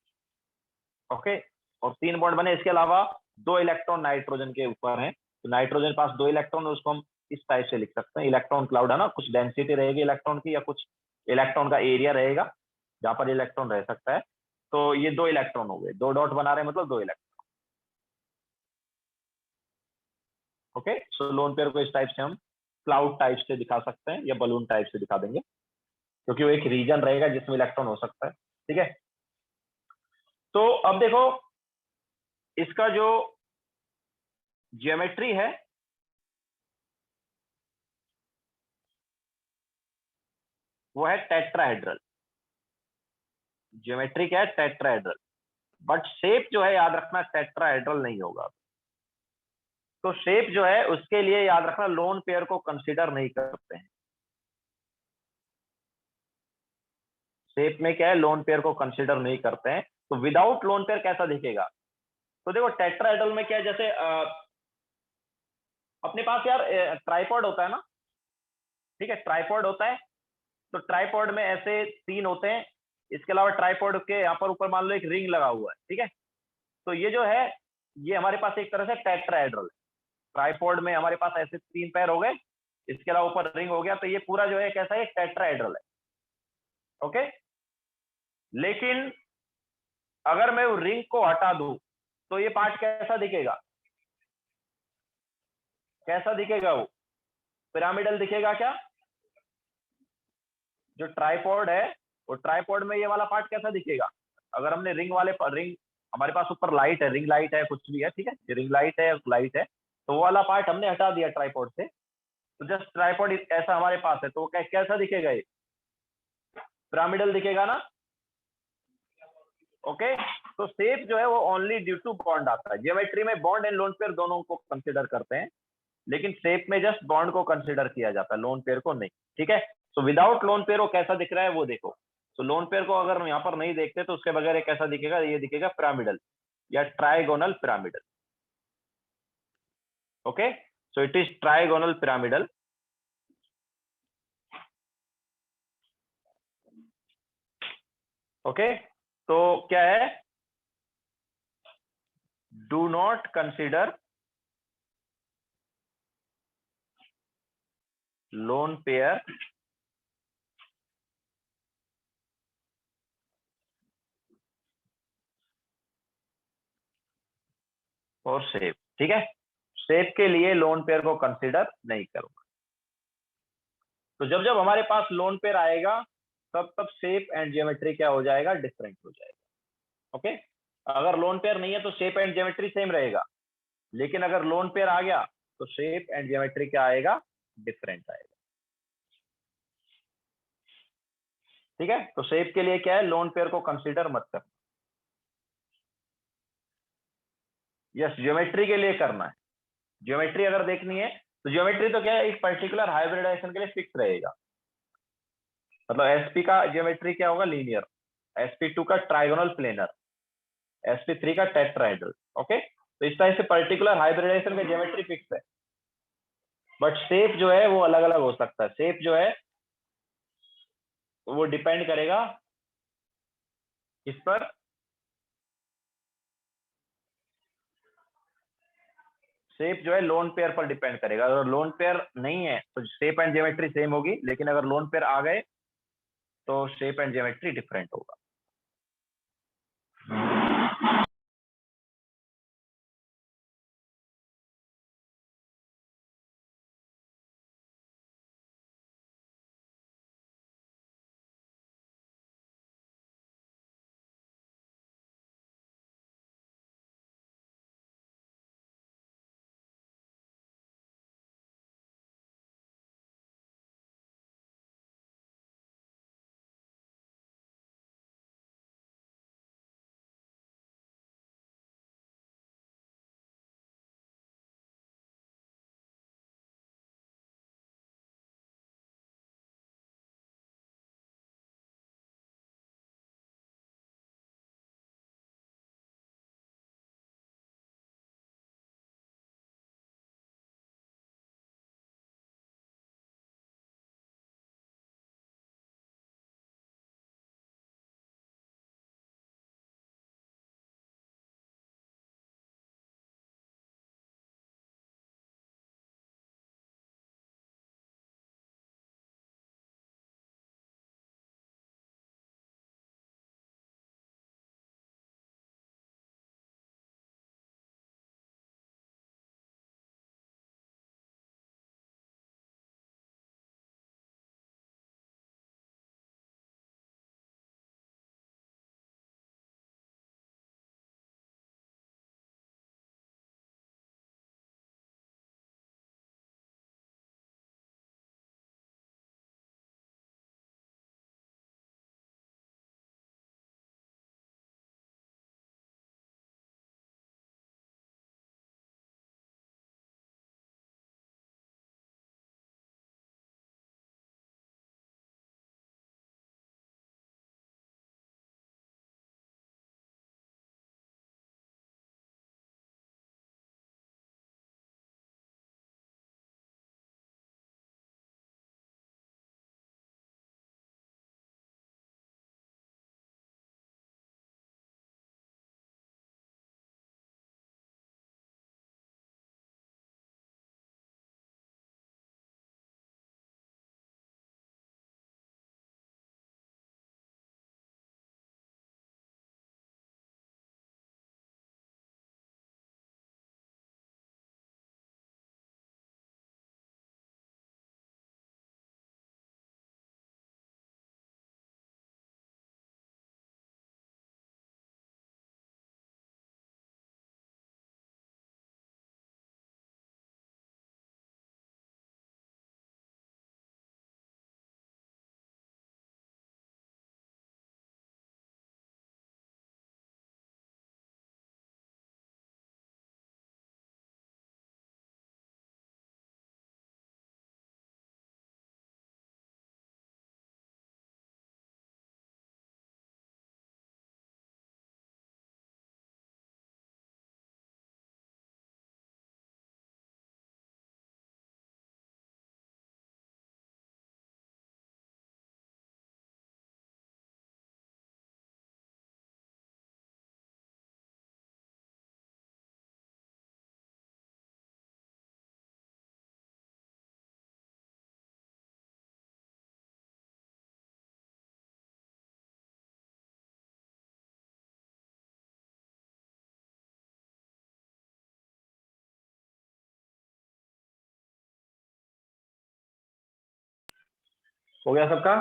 ओके। और 3 बॉन्ड बने, इसके अलावा 2 इलेक्ट्रॉन नाइट्रोजन के ऊपर हैं। तो नाइट्रोजन के पास 2 इलेक्ट्रॉन, उसको हम इस टाइप से लिख सकते हैं, इलेक्ट्रॉन क्लाउड है ना, कुछ डेंसिटी रहेगी इलेक्ट्रॉन की या कुछ इलेक्ट्रॉन का एरिया रहेगा जहां पर इलेक्ट्रॉन रह सकता है। तो ये 2 इलेक्ट्रॉन हो गए, 2 डॉट बना रहे हैं मतलब 2 इलेक्ट्रॉन। ओके। सो लोन पेयर को इस टाइप से हम क्लाउड टाइप से दिखा सकते हैं या बलून टाइप से दिखा देंगे, क्योंकि वो एक रीजन रहेगा जिसमें इलेक्ट्रॉन हो सकता है। ठीक है। तो अब देखो इसका जो ज्योमेट्री है वो है टेट्राहेड्रल। ज्योमेट्री क्या है? टेट्राहेड्रल। बट शेप जो है याद रखना टेट्राहेड्रल नहीं होगा। तो शेप जो है उसके लिए याद रखना लोन पेयर को कंसीडर नहीं करते हैं। शेप में क्या है? लोन पेयर को कंसीडर नहीं करते हैं। तो विदाउट लोन पेयर कैसा दिखेगा? तो देखो टेट्राहेड्रल में क्या है, जैसे अपने पास यार ट्राइपॉड होता है ना। ठीक है, ट्राइपॉड होता है। तो ट्राइपॉड में ऐसे 3 होते हैं। इसके अलावा ट्राइपॉड के यहाँ पर ऊपर मान लो एक रिंग लगा हुआ है। ठीक है। तो ये जो है ये हमारे पास एक तरह से टेट्राहेड्रल है। ट्राइपॉड में हमारे पास ऐसे 3 पैर हो गए, इसके अलावा ऊपर रिंग हो गया, तो ये पूरा जो है कैसा है? टेट्राहेड्रल है। ओके। लेकिन अगर मैं रिंग को हटा दूं तो ये पार्ट कैसा दिखेगा? कैसा दिखेगा? वो पिरामिडल दिखेगा क्या? जो ट्राइपॉड है वो ट्राइपॉड में ये वाला पार्ट कैसा दिखेगा? अगर हमने रिंग वाले रिंग, हमारे पास ऊपर लाइट है, रिंग लाइट है, कुछ भी है, ठीक है, ये रिंग लाइट है, लाइट है, तो वो वाला पार्ट हमने हटा दिया ट्राइपॉड से, तो जस्ट ट्राइपॉड ऐसा हमारे पास है, तो कैसा दिखेगा? ये पिरामिडल दिखेगा ना। ओके। तो शेप जो है वो ओनली ड्यू टू बॉन्ड आता है। ज्योमेट्री में बॉन्ड एंड लोन पेयर दोनों को कंसिडर करते हैं, लेकिन शेप में जस्ट बॉन्ड को कंसिडर किया जाता है, लोन पेयर को नहीं। ठीक है। तो विदाउट लोन पेयर वो कैसा दिख रहा है वो देखो। तो लोन पेयर को अगर हम यहाँ पर नहीं देखते तो उसके बगैर कैसा दिखेगा? ये दिखेगा पिरामिडल या trigonal pyramidal. Okay. So it is trigonal pyramidal. Okay. तो क्या है? Do not consider lone pair और शेप। ठीक है। शेप के लिए लोन पेयर को कंसिडर नहीं करूंगा। तो जब जब हमारे पास लोन पेयर आएगा तब तब शेप एंड ज्योमेट्री क्या हो जाएगा? डिफरेंट हो जाएगा। ओके। अगर लोन पेयर नहीं है तो शेप एंड ज्योमेट्री सेम रहेगा, लेकिन अगर लोन पेयर आ गया तो शेप एंड ज्योमेट्री क्या आएगा? डिफरेंट आएगा। ठीक है। तो शेप के लिए क्या है? लोन पेयर को कंसीडर मत करना। यस, ज्योमेट्री के लिए करना है। ज्योमेट्री अगर देखनी है तो ज्योमेट्री तो क्या है? एक पर्टिकुलर हाइब्रिडाइजेशन के लिए फिक्स रहेगा। मतलब एसपी का ज्योमेट्री क्या होगा? लीनियर। sp2 का ट्राइगोनल प्लेनर, sp3 का टेट्राहेड्रल। ओके। तो इस तरह से पर्टिकुलर हाइब्रिडाइजेशन का ज्योमेट्री फिक्स है। बट शेप जो है वो अलग अलग हो सकता है। शेप जो है वो डिपेंड करेगा किस पर, शेप जो है लोन पेयर पर डिपेंड करेगा। अगर लोन पेयर नहीं है तो शेप एंड ज्योमेट्री सेम होगी, लेकिन अगर लोन पेयर आ गए तो शेप एंड ज्योमेट्री डिफरेंट होगा। हो गया सबका?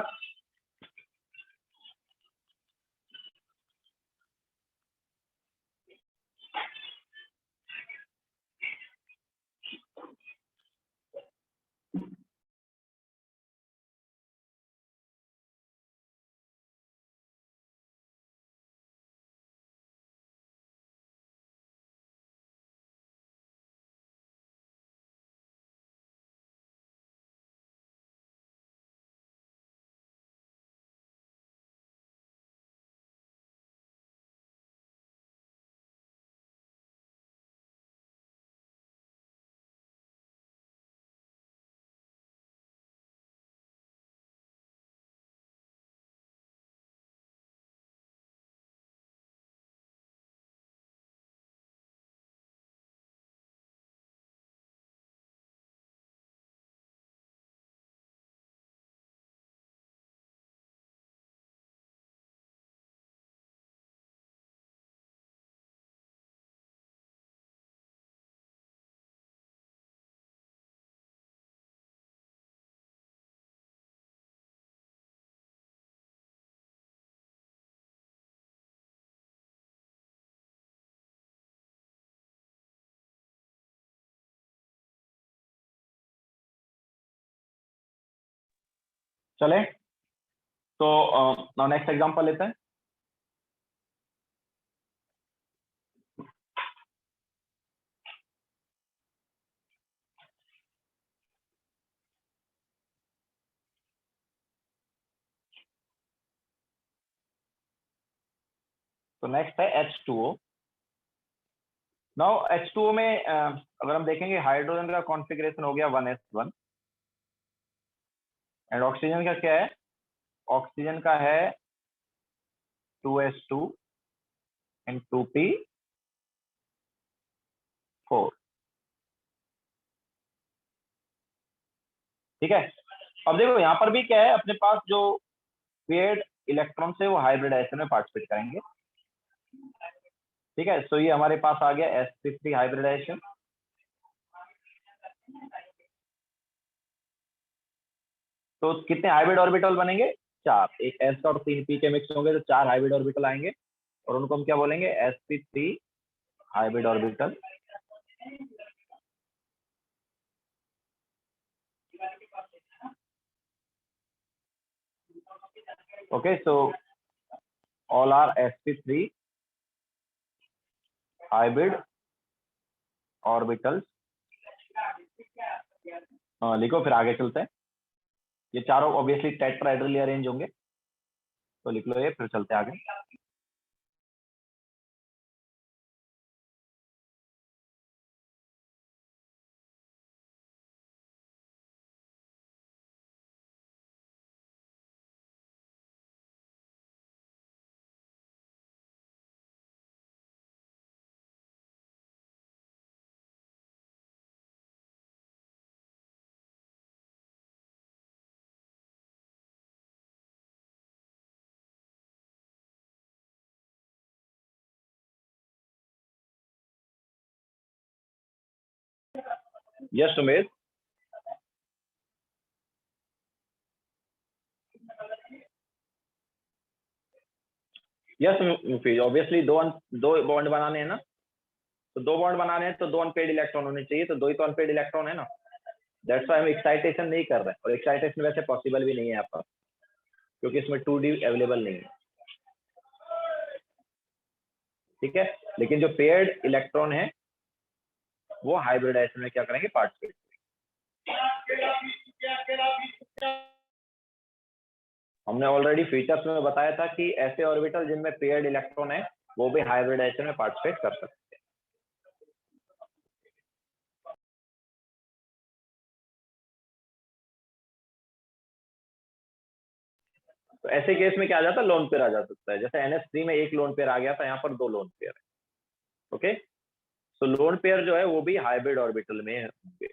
चले तो नेक्स्ट एग्जांपल लेते हैं। तो नेक्स्ट है H2O। नाउ H2O में अगर हम देखेंगे हाइड्रोजन का कॉन्फ़िगरेशन हो गया 1s1 एंड ऑक्सीजन का क्या है? ऑक्सीजन का है 2s2 एंड 2p4। ठीक है, अब देखो यहाँ पर भी क्या है, अपने पास जो पेयर्ड इलेक्ट्रॉन से वो हाइब्रिडाइजेशन में पार्टिसिपेट करेंगे। ठीक है, सो ये हमारे पास आ गया sp3 हाइब्रिडाइजेशन। तो कितने हाइब्रिड ऑर्बिटल बनेंगे? 4। एक s और 3 p के मिक्स होंगे तो 4 हाइब्रिड ऑर्बिटल आएंगे और उनको हम क्या बोलेंगे? sp3 hybrid orbital. Okay, so all are sp3 hybrid orbitals. लिखो, फिर आगे चलते हैं। ये चारों ऑब्वियसली टेट्राहेड्रली अरेंज होंगे, तो लिख लो ये, फिर चलते हैं आगे। यस सुमेश। यस मुफीज, ऑब्वियसली दो बॉन्ड बनाने हैं ना, तो दो बॉन्ड बनाने हैं तो दो अनपेड इलेक्ट्रॉन होने चाहिए, तो दो ही तो अनपेड इलेक्ट्रॉन है ना। दैट्स व्हाई हम एक्साइटेशन नहीं कर रहे हैं, और एक्साइटेशन वैसे पॉसिबल भी नहीं है यहाँ पर, क्योंकि इसमें 2D अवेलेबल नहीं है। ठीक है, लेकिन जो पेयर्ड इलेक्ट्रॉन है वो हाइब्रिडाइजेशन में क्या करेंगे? पार्टिसिपेट। हमने ऑलरेडी फीचर्स में बताया था कि ऐसे ऑर्बिटल जिनमें पेयर्ड इलेक्ट्रॉन है वो भी हाइब्रिडाइजेशन में पार्टिसिपेट कर सकते हैं। तो ऐसे केस में क्या आ जाता है? लोन पेयर आ जा सकता है। जैसे NH3 में एक लोन पेयर आ गया था, यहाँ पर दो लोन पेयर है। ओके, तो लोन पेयर जो है वो भी हाइब्रिड ऑर्बिटल में होंगे।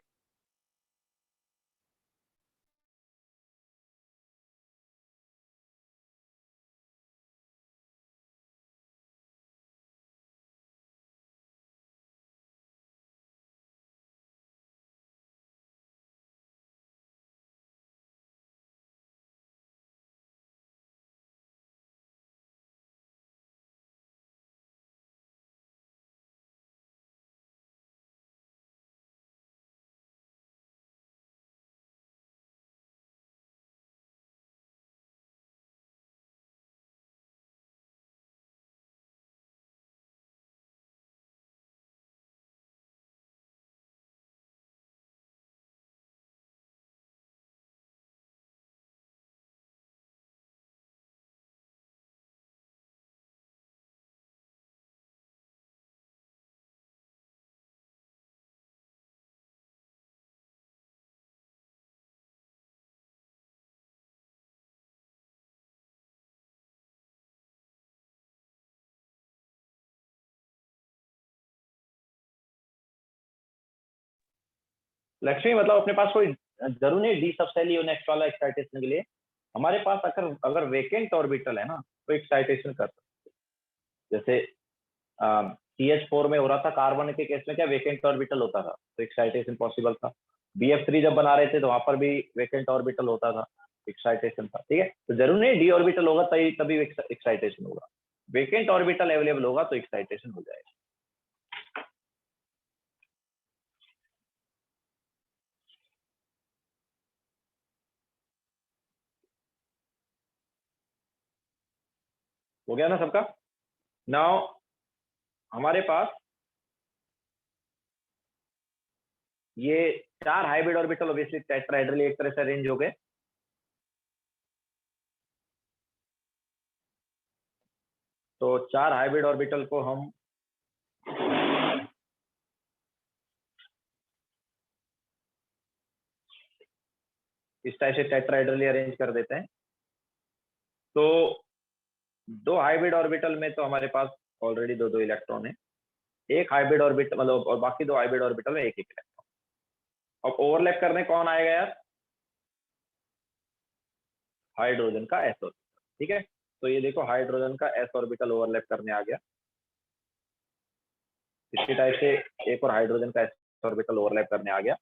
लक्ष्मी, मतलब अपने पास कोई जरूर नहीं डी सबसेल ही हो नेक्स्ट वाला एक्साइटेशन के लिए। हमारे पास अगर अगर वेकेंट ऑर्बिटल है ना तो एक्साइटेशन कर सकते हैं। जैसे CH4 में हो रहा था, कार्बन के केस में क्या वेकेंट ऑर्बिटल होता था, तो एक्साइटेशन पॉसिबल था। BF3 जब बना रहे थे तो वहां पर भी वेकेंट ऑर्बिटल होता था, एक्साइटेशन था। ठीक है, तो जरूर नहीं डी ऑर्बिटल होगा तभी तभी एक्साइटेशन होगा। वेकेंट ऑर्बिटल अवेलेबल होगा तो एक्साइटेशन हो जाएगा। हो गया ना सबका। नाउ हमारे पास ये 4 हाइब्रिड ऑर्बिटल ऑब्वियसली टेट्राहेड्रली एक तरह से अरेंज हो गए। तो 4 हाइब्रिड ऑर्बिटल को हम इस टाइप से टेट्राहेड्रली अरेंज कर देते हैं। तो 2 हाइब्रिड ऑर्बिटल में तो हमारे पास ऑलरेडी 2 2 इलेक्ट्रॉन है। एक हाइब्रिड ऑर्बिटल मतलब और बाकी 2 हाइब्रिड ऑर्बिटल में एक एक इलेक्ट्रॉन। अब ओवरलैप करने कौन आएगा यार? हाइड्रोजन का एस ऑर्बिटल। ठीक है, तो ये देखो हाइड्रोजन का एस ऑर्बिटल ओवरलैप करने आ गया। इसी टाइप से एक और हाइड्रोजन का एस ऑर्बिटल ओवरलैप करने आ गया।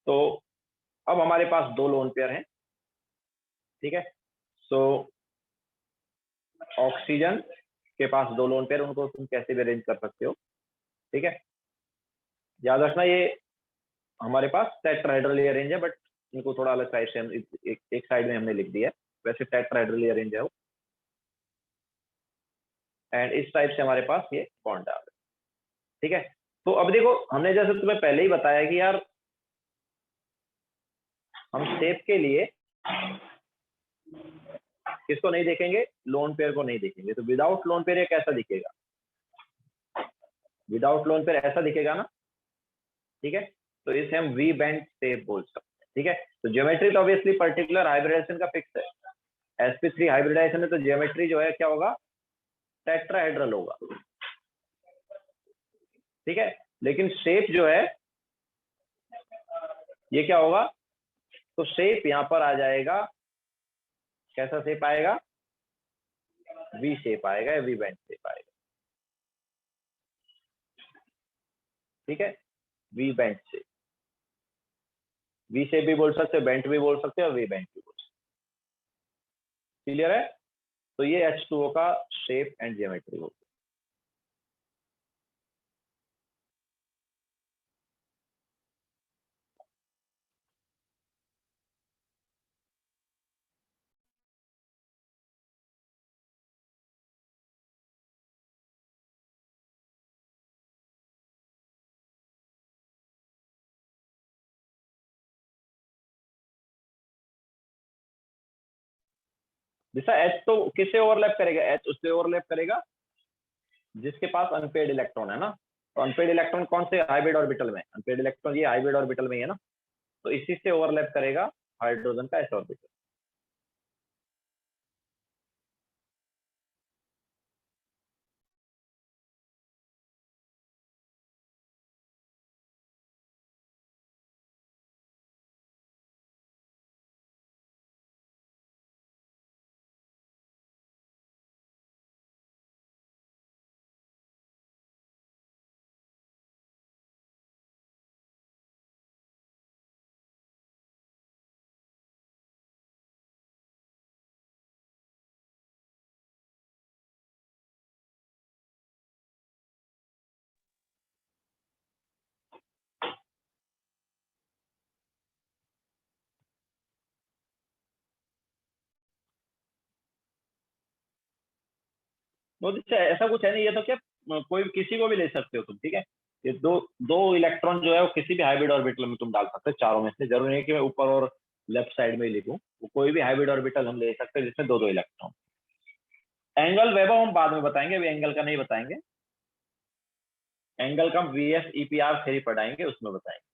तो अब हमारे पास 2 लोन पेयर हैं। ठीक है, सो ऑक्सीजन के पास 2 लोन पेयर, उनको तुम कैसे भी अरेंज कर सकते हो। ठीक है, याद रखना ये हमारे पास टेट्राहेड्रली अरेंज है, बट इनको थोड़ा अलग साइड से हम एक साइड में हमने लिख दिया है। वैसे टेट्राहेड्रली अरेंज है वो। एंड इस टाइप से हमारे पास ये बॉन्ड आ रहा है। ठीक है, तो अब देखो हमने जैसे तुम्हें पहले ही बताया कि यार हम शेप के लिए किसको नहीं देखेंगे? लोन पेयर को नहीं देखेंगे। तो विदाउट लोन पेयर ये कैसा दिखेगा? विदाउट लोन पेयर ऐसा दिखेगा ना। ठीक है, तो इसे हम वी बैंड शेप बोल सकते हैं। ठीक है, तो ज्योमेट्री तो ऑब्वियसली पर्टिकुलर हाइब्रिडेशन का फिक्स है। sp3 हाइब्रिडाइजेशन में तो ज्योमेट्री जो है क्या होगा? टेट्राहेड्रल होगा। ठीक है, लेकिन शेप जो है ये क्या होगा? तो शेप यहां पर आ जाएगा। कैसा शेप आएगा? वी शेप आएगा या वी बैंड शेप आएगा। ठीक है, V bent shape. V shape भी बोल सकते हो, बैंड भी बोल सकते हो, वी बैंड भी बोल सकते हो। क्लियर है? तो ये H2O का शेप एंड ज्योमेट्री होगा। जैसा H तो किससे ओवरलैप करेगा? H उससे ओवरलैप करेगा जिसके पास अनपेड इलेक्ट्रॉन है ना। तो अनपेड इलेक्ट्रॉन कौन से हाइब्रिड ऑर्बिटल में? अनपेड इलेक्ट्रॉन ये हाइब्रिड ऑर्बिटल में ही है ना। तो इसी से ओवरलैप करेगा हाइड्रोजन का एस ऑर्बिटल। तो ऐसा कुछ है नहीं, ये तो क्या कोई किसी को भी ले सकते हो तुम। ठीक है, ये दो दो इलेक्ट्रॉन जो है वो किसी भी हाइब्रिड ऑर्बिटल में तुम डाल सकते हो, चारों में से। जरूरी नहीं कि मैं ऊपर और लेफ्ट साइड में ही लिखूं। वो कोई भी हाइब्रिड ऑर्बिटल हम ले सकते हैं जिसमें 2 2 इलेक्ट्रॉन। एंगल वैभव हम बाद में बताएंगे, अभी एंगल का नहीं बताएंगे। एंगल का हम VS EPR थ्योरी पढ़ाएंगे, उसमें बताएंगे।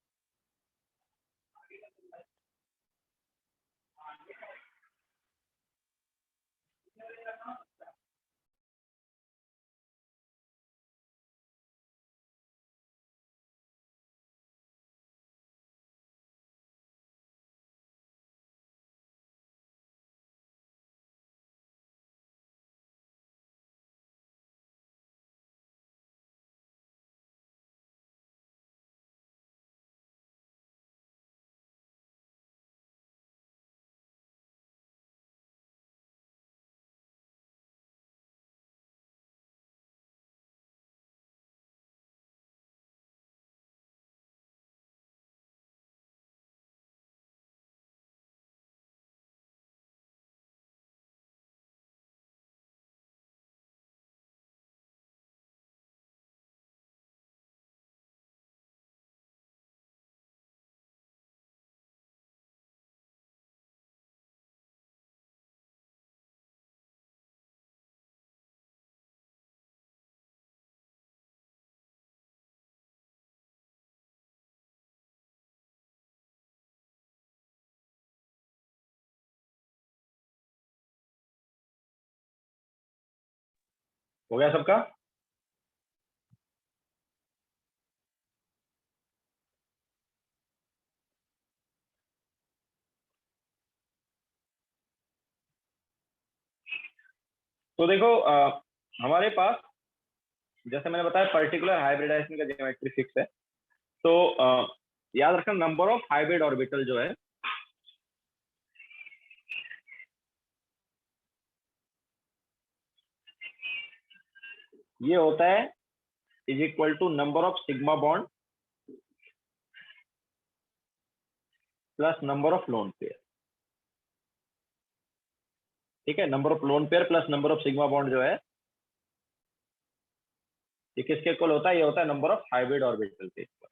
हो गया सबका? तो देखो हमारे पास जैसे मैंने बताया पर्टिकुलर हाइब्रिडाइजेशन का ज्योमेट्री फिक्स है। तो याद रखना नंबर ऑफ हाइब्रिड ऑर्बिटल जो है ये होता है is equal to number of sigma bond plus number of lone pair. ठीक है, number of lone pair plus number of sigma bond जो है ये किसके इक्वल होता है? ये होता है नंबर ऑफ हाइब्रिड ऑर्बिटल के इक्वल।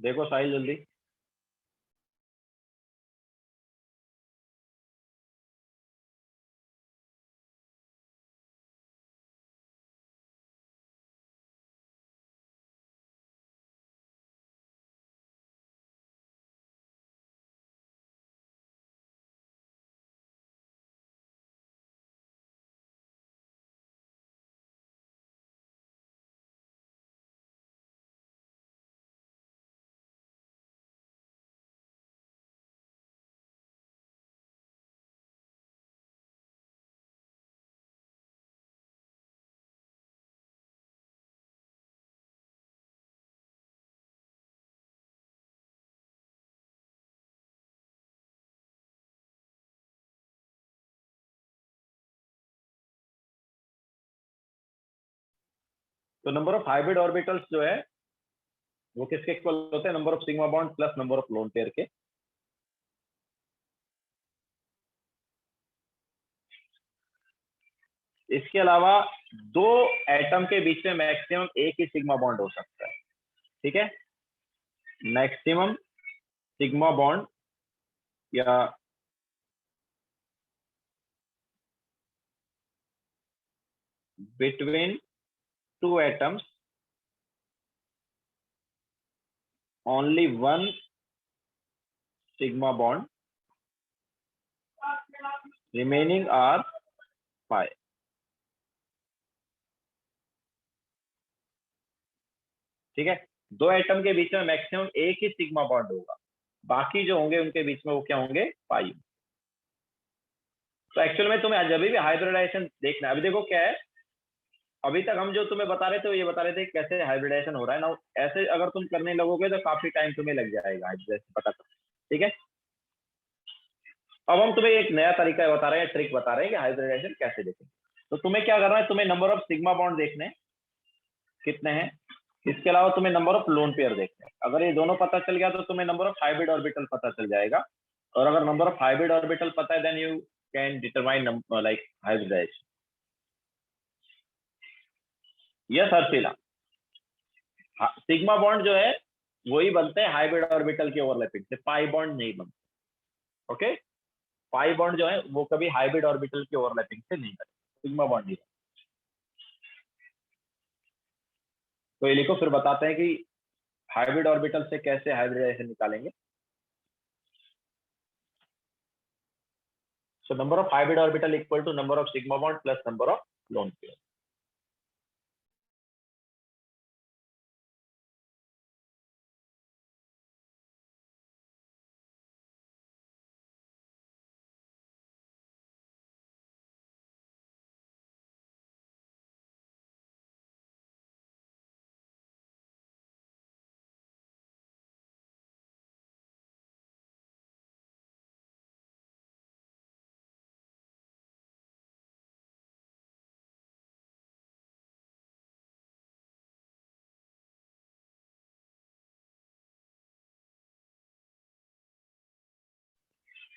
देखो साहिल जल्दी। तो नंबर ऑफ हाइब्रिड ऑर्बिटल्स जो है वो किसके इक्वल होते हैं? Number of sigma bond plus number of lone pair के। इसके अलावा दो एटम के बीच में मैक्सिमम एक ही सिग्मा बॉन्ड हो सकता है। ठीक है, मैक्सिमम सिग्मा बॉन्ड या between two atoms only one sigma bond remaining are pi. ठीक है, दो एटम के बीच में मैक्सिमम एक ही सिग्मा बॉन्ड होगा, बाकी जो होंगे उनके बीच में वो क्या होंगे? पाई। तो एक्चुअल में तुम्हें जब भी हाइब्रिडाइजेशन देखना है, अभी देखो क्या है, अभी तक हम जो तुम्हें बता रहे थे ये बता रहे थे कैसे हाइब्रिडाइजेशन हो रहा है ना। ऐसे अगर तुम करने लगोगे तो काफी टाइम तुम्हें लग जाएगा हाइब्रिडाइजेशन पता कर। ठीक है, अब हम तुम्हें एक नया तरीका बता रहे हैं, ट्रिक बता रहे हैं कि हाइब्रिडाइजेशन कैसे देखें। तो तुम्हें क्या करना है, तुम्हें नंबर ऑफ सिग्मा बॉन्ड देखने हैं कितने हैं। इसके अलावा तुम्हें नंबर ऑफ लोन पेयर देखने हैं। अगर ये दोनों पता चल गया तो तुम्हें नंबर ऑफ हाइब्रिड ऑर्बिटल पता चल जाएगा। और अगर नंबर ऑफ हाइब्रिड ऑर्बिटल पता है then you can determine like hybridisation. Yes Harshila, sigma bond जो है वही बनते हैं हाइब्रिड ऑर्बिटल के ओवरलैपिंग से, पाई बॉन्ड नहीं बनते। ओके, पाई बॉन्ड जो है वो कभी हाइब्रिड ऑर्बिटल के ओवरलैपिंग से नहीं बनते, सिग्मा बॉन्ड नहीं। तो ये लिखो, फिर बताते हैं कि हाइब्रिड ऑर्बिटल से कैसे हाइब्रिडाइजेशन निकालेंगे। So number of hybrid orbital equal to number of sigma bond plus number of lone pair.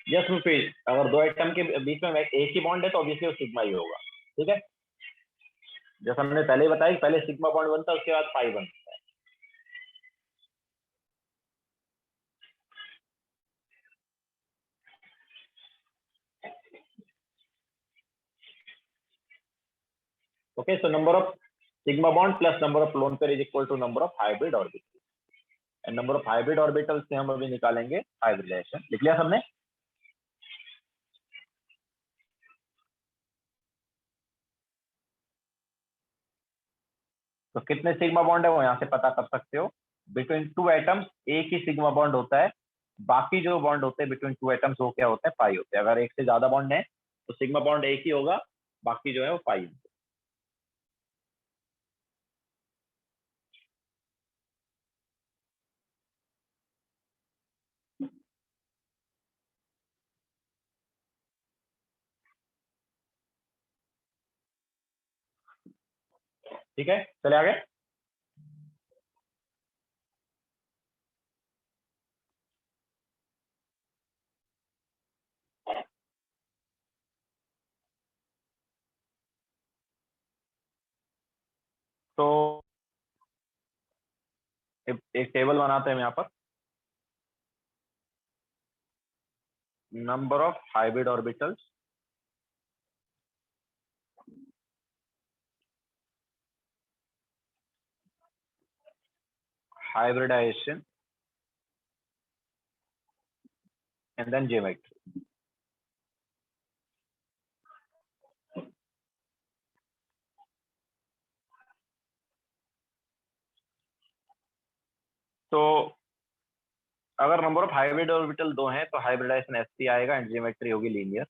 Yes Mufeez, अगर दो एटम के बीच में एक ही बॉन्ड है तो ऑब्वियसली वो सिग्मा ही होगा। ठीक है, जैसा हमने पहले ही बताया, पहले सिग्मा बॉन्ड बनता है उसके बाद पाई बनता है। Okay, so number of sigma bond plus number of lone pair is equal to number of hybrid orbital. And number of hybrid orbital से हम अभी निकालेंगे हाइब्रिडाइजेशन। लिख लिया सबने? तो कितने सिग्मा बॉन्ड है वो यहाँ से पता कर सकते हो। बिटवीन टू एटम्स एक ही सिग्मा बॉन्ड होता है, बाकी जो बॉन्ड होते हैं बिटवीन टू एटम्स वो क्या होते हैं, पाई होते हैं। अगर एक से ज्यादा बॉन्ड है तो सिग्मा बॉन्ड एक ही होगा, बाकी जो है वो पाई होते हैं। ठीक है, चले आगे। तो एक टेबल बनाते हैं हम यहाँ पर। Number of hybrid orbitals hybridization and then geometry। तो अगर नंबर ऑफ हाइब्रिड ऑर्बिटल 2 हैं तो हाइब्रिडाइजेशन एसपी आएगा एंड जियोमेट्री होगी लीनियर।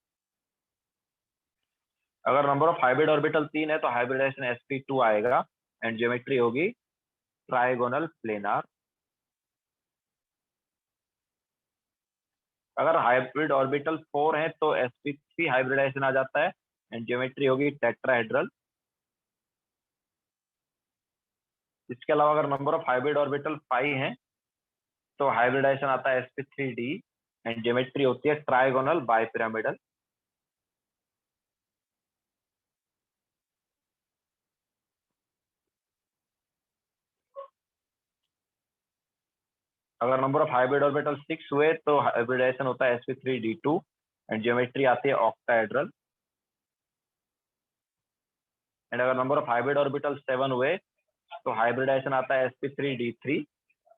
अगर नंबर ऑफ हाइब्रिड ऑर्बिटल 3 है तो हाइब्रिडाइजेशन sp2 आएगा एंड जियोमेट्री होगी ट्राइगोनल प्लेनार। अगर हाइब्रिड ऑर्बिटल 4 है तो sp3 हाइब्रिडाइजेशन आ जाता है एंड जियोमेट्री होगी टेट्राहेड्रल। इसके अलावा अगर नंबर ऑफ हाइब्रिड ऑर्बिटल 5 है तो हाइब्रिडाइजेशन आता है sp3d एंड जियोमेट्री होती है ट्राइगोनल बाइपिरामिडल। अगर नंबर ऑफ हाइब्रिड ऑर्बिटल 6 हुए तो हाइब्रिडाइजेशन होता है sp3d2 एंड जियोमेट्री आती है ऑक्टाहेड्रल। एंड अगर नंबर ऑफ हाइब्रिड ऑर्बिटल 7 हुए तो हाइब्रिडाइजेशन आता है sp3d3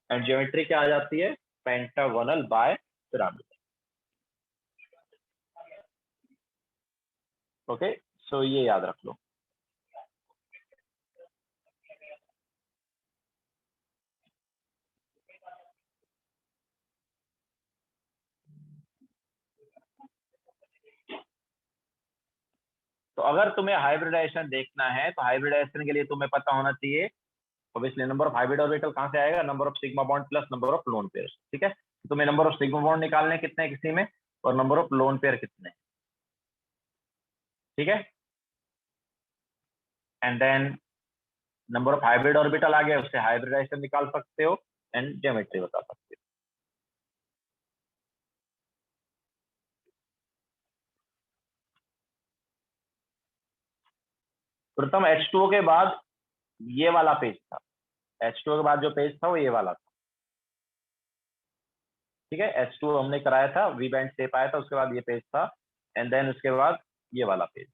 एंड ज्योमेट्री क्या आ जाती है, पेंटागोनल बाय पिरामिड। ओके, सो ये याद रख लो। तो अगर तुम्हें हाइब्रिडाइजेशन देखना है तो हाइब्रिडाइजेशन के लिए तुम्हें पता होना चाहिए obviously number of hybrid orbital कहां से आएगा, number of sigma bond plus number of lone pair. ठीक है, तुम्हें नंबर ऑफ सिग्मा बॉन्ड निकालने कितने हैं किसी में और नंबर ऑफ लोन पेयर कितने हैं। ठीक है, and then number of hybrid orbital आ गया, उससे हाइब्रिडाइजेशन निकाल सकते हो एंड ज्योमेट्री बता सकते हो। प्रथम H2O के बाद ये वाला पेज था, H2O के बाद जो पेज था वो ये वाला था। ठीक है, H2O हमने कराया था, वी बैंड शेप आया था, उसके बाद ये पेज था एंड देन उसके बाद ये वाला page.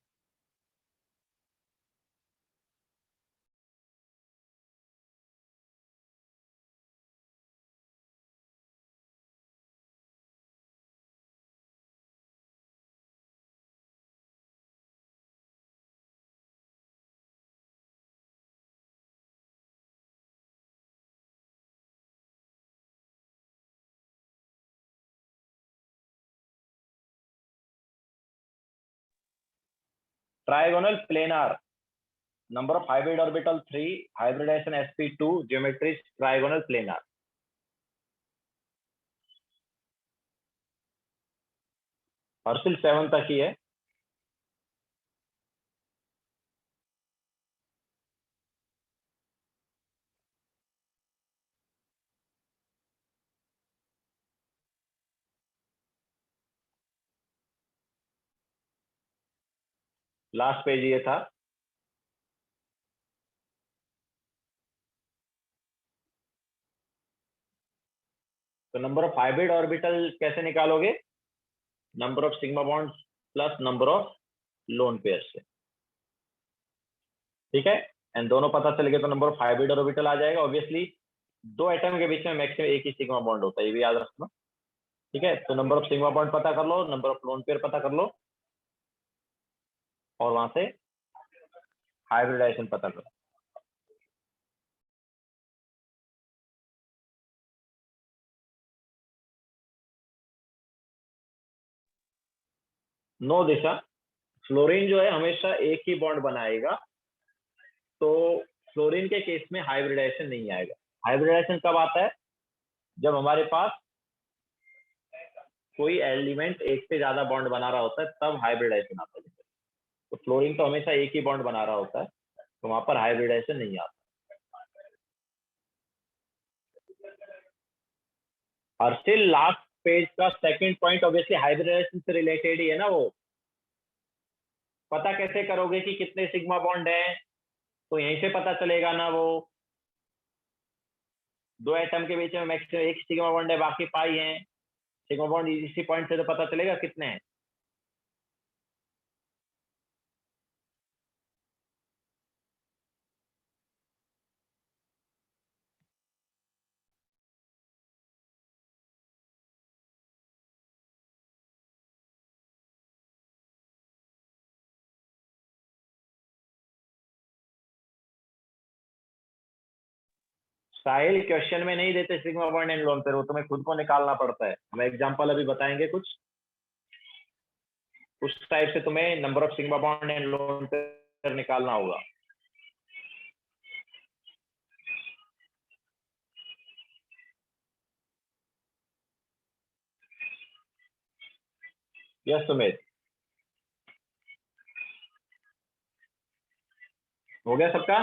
Trigonal planar, number of hybrid orbital 3, hybridization sp2, geometry trigonal planar. Harshil 7 तक ही है। लास्ट पेज ये था। तो नंबर ऑफ हाइब्रिड ऑर्बिटल कैसे निकालोगे, number of sigma bond plus number of lone pair से। ठीक है, एंड दोनों पता चल गए तो नंबर ऑफ हाइब्रिड ऑर्बिटल आ जाएगा। ऑब्वियसली दो एटम के बीच में मैक्सिमम एक ही सिग्मा बॉन्ड होता है, ये भी याद रखना। ठीक है, तो नंबर ऑफ सिग्मा बॉन्ड पता कर लो, नंबर ऑफ लोन पेयर पता कर लो, और वहां से हाइब्रिडाइजेशन पता करो। नो दिशा, फ्लोरीन जो है हमेशा एक ही बॉन्ड बनाएगा, तो फ्लोरीन के केस में हाइब्रिडाइजेशन नहीं आएगा। हाइब्रिडाइजेशन कब आता है? जब हमारे पास कोई एलिमेंट एक से ज्यादा बॉन्ड बना रहा होता है, तब हाइब्रिडाइजेशन आता है। तो फ्लोरीन तो हमेशा एक ही बॉन्ड बना रहा होता है, तो वहां पर हाइब्रिडाइजेशन नहीं आता। और स्टिल लास्ट पेज का सेकंड पॉइंट ऑब्वियसली हाइब्रिडाइजेशन से रिलेटेड ही है ना। वो पता कैसे करोगे कि कितने सिग्मा बॉन्ड है? तो यहीं से पता चलेगा ना। वो दो एटम के बीच में मैक्सिमम एक सिग्मा बॉन्ड है, बाकी पाई है। सिग्मा बॉन्ड इसी पॉइंट से तो पता चलेगा कितने हैं। साहिल, क्वेश्चन में नहीं देते sigma bond and lone pair, वो तुम्हें खुद को निकालना पड़ता है। हम एग्जांपल अभी बताएंगे कुछ, उस टाइप से तुम्हें number of sigma bond and lone pair निकालना होगा। यस सुमित, हो गया सबका?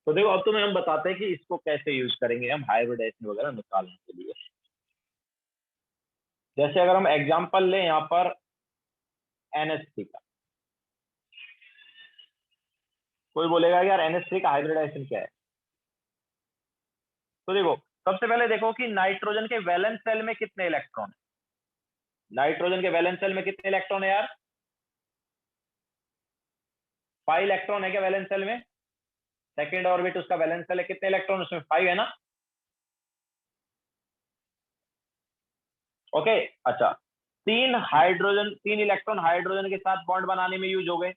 तो देखो, अब तुम्हें हम बताते हैं कि इसको कैसे यूज करेंगे हम हाइब्रिडाइजेशन वगैरह निकालने के लिए। जैसे अगर हम एग्जांपल लें यहाँ पर NH3 का, कोई बोलेगा यार NH3 का हाइब्रिडाइजेशन क्या है? तो देखो, सबसे पहले देखो कि नाइट्रोजन के वैलेंस सेल में कितने इलेक्ट्रॉन है। नाइट्रोजन के वैलेंस सेल में कितने इलेक्ट्रॉन है यार? 5 इलेक्ट्रॉन है क्या वैलेंस सेल में? सेकेंड ऑर्बिट उसका वैलेंस सेल है, कितने इलेक्ट्रॉन उसमें? 5 है ना। ओके, अच्छा, तीन इलेक्ट्रॉन हाइड्रोजन के साथ बॉन्ड बनाने में यूज हो गए,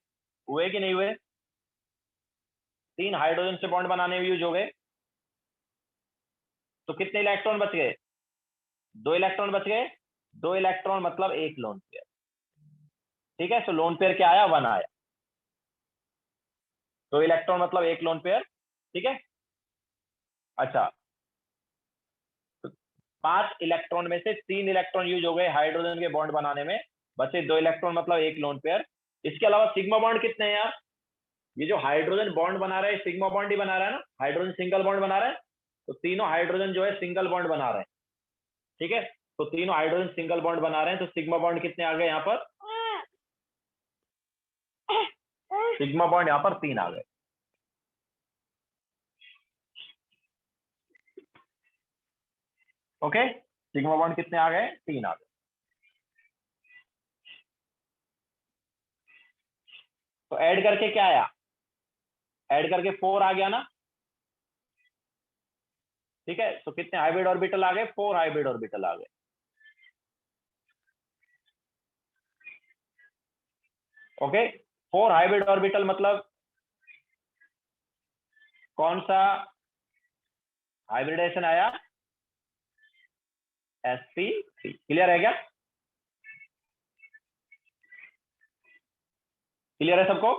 हुए कि नहीं हुए? तीन हाइड्रोजन से बॉन्ड बनाने में यूज हो गए, तो कितने इलेक्ट्रॉन बच गए? 2 इलेक्ट्रॉन बच गए। 2 इलेक्ट्रॉन मतलब एक लोन पेयर। ठीक है, तो लोन पेयर क्या आया? 1 आया। 2 इलेक्ट्रॉन मतलब एक लोन पेयर। ठीक है, अच्छा, तो 5 इलेक्ट्रॉन में से 3 इलेक्ट्रॉन यूज हो गए हाइड्रोजन के बॉन्ड बनाने में, बचे 2 इलेक्ट्रॉन मतलब एक लोन पेयर। इसके अलावा सिग्मा बॉन्ड कितने हैं यार? ये जो हाइड्रोजन बॉन्ड बना रहा है सिग्मा बॉन्ड ही बना रहा है ना, हाइड्रोजन सिंगल बॉन्ड बना रहा है, तो तीनों हाइड्रोजन जो है सिंगल बॉन्ड बना रहे हैं। ठीक है, तो तीनों हाइड्रोजन सिंगल बॉन्ड बना रहे हैं, तो सिग्मा बॉन्ड कितने आ गए यहाँ पर? सिग्मा बॉन्ड यहाँ पर 3 आ गए। ओके, सिग्मा बॉन्ड कितने आ गए? 3 आ गए। तो ऐड करके क्या आया? ऐड करके 4 आ गया ना। ठीक है, तो कितने हाइब्रिड ऑर्बिटल आ गए? 4 हाइब्रिड ऑर्बिटल आ गए। ओके, 4 हाइब्रिड ऑर्बिटल मतलब कौन सा हाइब्रिडेशन आया? sp3। क्लियर है क्या? क्लियर है सबको?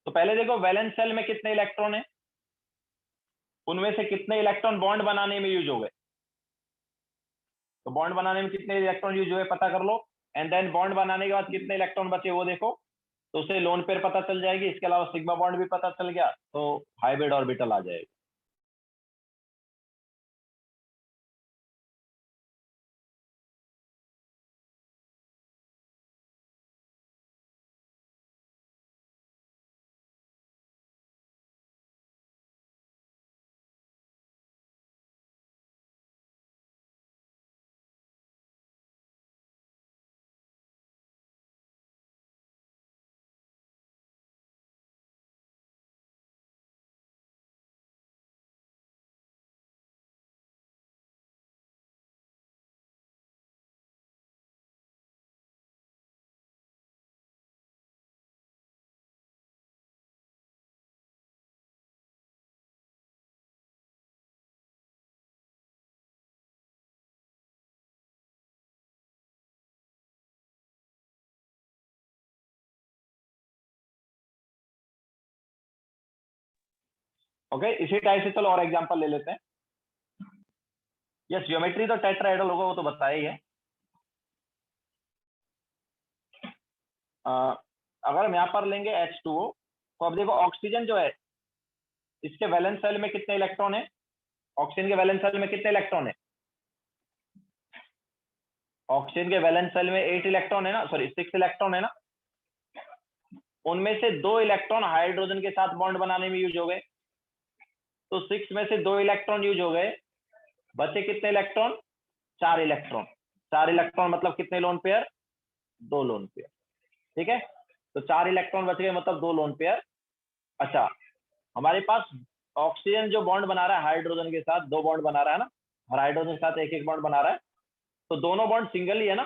तो पहले देखो वैलेंस सेल में कितने इलेक्ट्रॉन है, उनमें से कितने इलेक्ट्रॉन बॉन्ड बनाने में यूज हो गए। तो बॉन्ड बनाने में कितने इलेक्ट्रॉन यूज हुए पता कर लो, एंड देन बॉन्ड बनाने के बाद कितने इलेक्ट्रॉन बचे वो देखो, तो उसे लोन पेयर पता चल जाएगी। इसके अलावा सिग्मा बॉन्ड भी पता चल गया, तो हाइब्रिड ऑर्बिटल आ जाएगा। ओके, इसी टाइप से चलो और एग्जांपल ले लेते हैं। यस, ज्योमेट्री तो टेट्राहेड्रल होगा, वो तो बताया ही है। अगर हम यहाँ पर लेंगे H2O, तो अब देखो ऑक्सीजन जो है इसके वैलेंस सेल में कितने इलेक्ट्रॉन है? ऑक्सीजन के वैलेंस सेल में कितने इलेक्ट्रॉन है? ऑक्सीजन के वैलेंस सेल में 8 इलेक्ट्रॉन है ना, सॉरी 6 इलेक्ट्रॉन है ना। उनमें से 2 इलेक्ट्रॉन हाइड्रोजन के साथ बॉन्ड बनाने में यूज हो गए, तो 6 में से 2 इलेक्ट्रॉन यूज हो गए, बचे कितने इलेक्ट्रॉन? 4 इलेक्ट्रॉन। 4 इलेक्ट्रॉन मतलब कितने लोन पेयर? 2 loan pair. ठीक है, तो 4 इलेक्ट्रॉन बच गए मतलब 2 लोन पेयर। अच्छा, हमारे पास ऑक्सीजन जो बॉन्ड बना रहा है हाइड्रोजन के साथ, 2 बॉन्ड बना रहा है ना, और हाइड्रोजन के साथ एक एक बॉन्ड बना रहा है, तो दोनों बॉन्ड सिंगल ही है ना,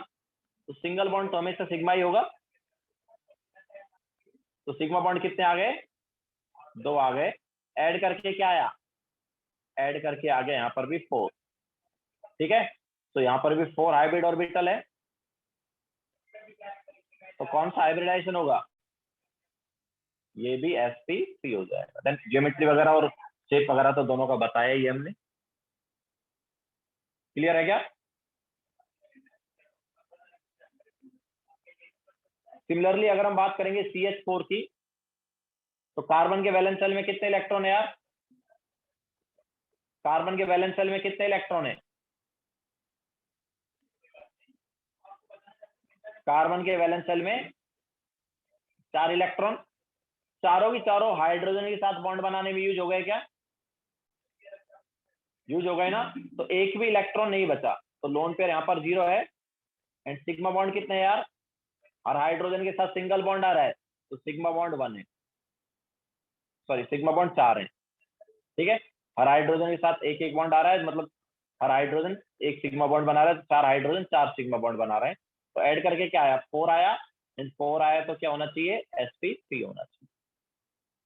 तो सिंगल बॉन्ड तो हमेशा सिग्मा ही होगा। तो सिग्मा बॉन्ड कितने आ गए? 2 आ गए। ऐड करके क्या आया? ऐड करके आ गया यहाँ पर भी 4। ठीक है, तो यहाँ पर भी 4 हाइब्रिड ऑर्बिटल है, तो कौन सा हाइब्रिडाइजेशन होगा? ये भी sp3 हो जाएगा। देन ज्योमेट्री वगैरह और शेप वगैरह तो दोनों का बताया ही हमने। क्लियर है क्या? सिमिलरली अगर हम बात करेंगे CH4 की, तो कार्बन के वैलेंस सेल में कितने इलेक्ट्रॉन है यार? कार्बन के वैलेंस सेल में कितने इलेक्ट्रॉन है? कार्बन के वैलेंस सेल में 4 इलेक्ट्रॉन। चारों की चारों हाइड्रोजन के साथ बॉन्ड बनाने में यूज हो गए क्या? यूज हो गए ना, तो एक भी इलेक्ट्रॉन नहीं बचा, तो लोन पेयर यहाँ पर 0 है। एंड सिग्मा बॉन्ड कितने हैं यार? और हाइड्रोजन के साथ सिंगल बॉन्ड आ रहा है, तो सिग्मा बॉन्ड 1 है, सॉरी सिग्मा बॉन्ड 4 है। ठीक है, हर हाइड्रोजन के साथ एक एक बॉन्ड आ रहा है, मतलब हर हाइड्रोजन एक सिग्मा बॉन्ड बना रहा है, तो 4 हाइड्रोजन 4 सिग्मा बॉन्ड बना रहे हैं। तो ऐड करके क्या आया? 4 आया। एंड 4 आया तो क्या होना चाहिए? sp3 होना चाहिए।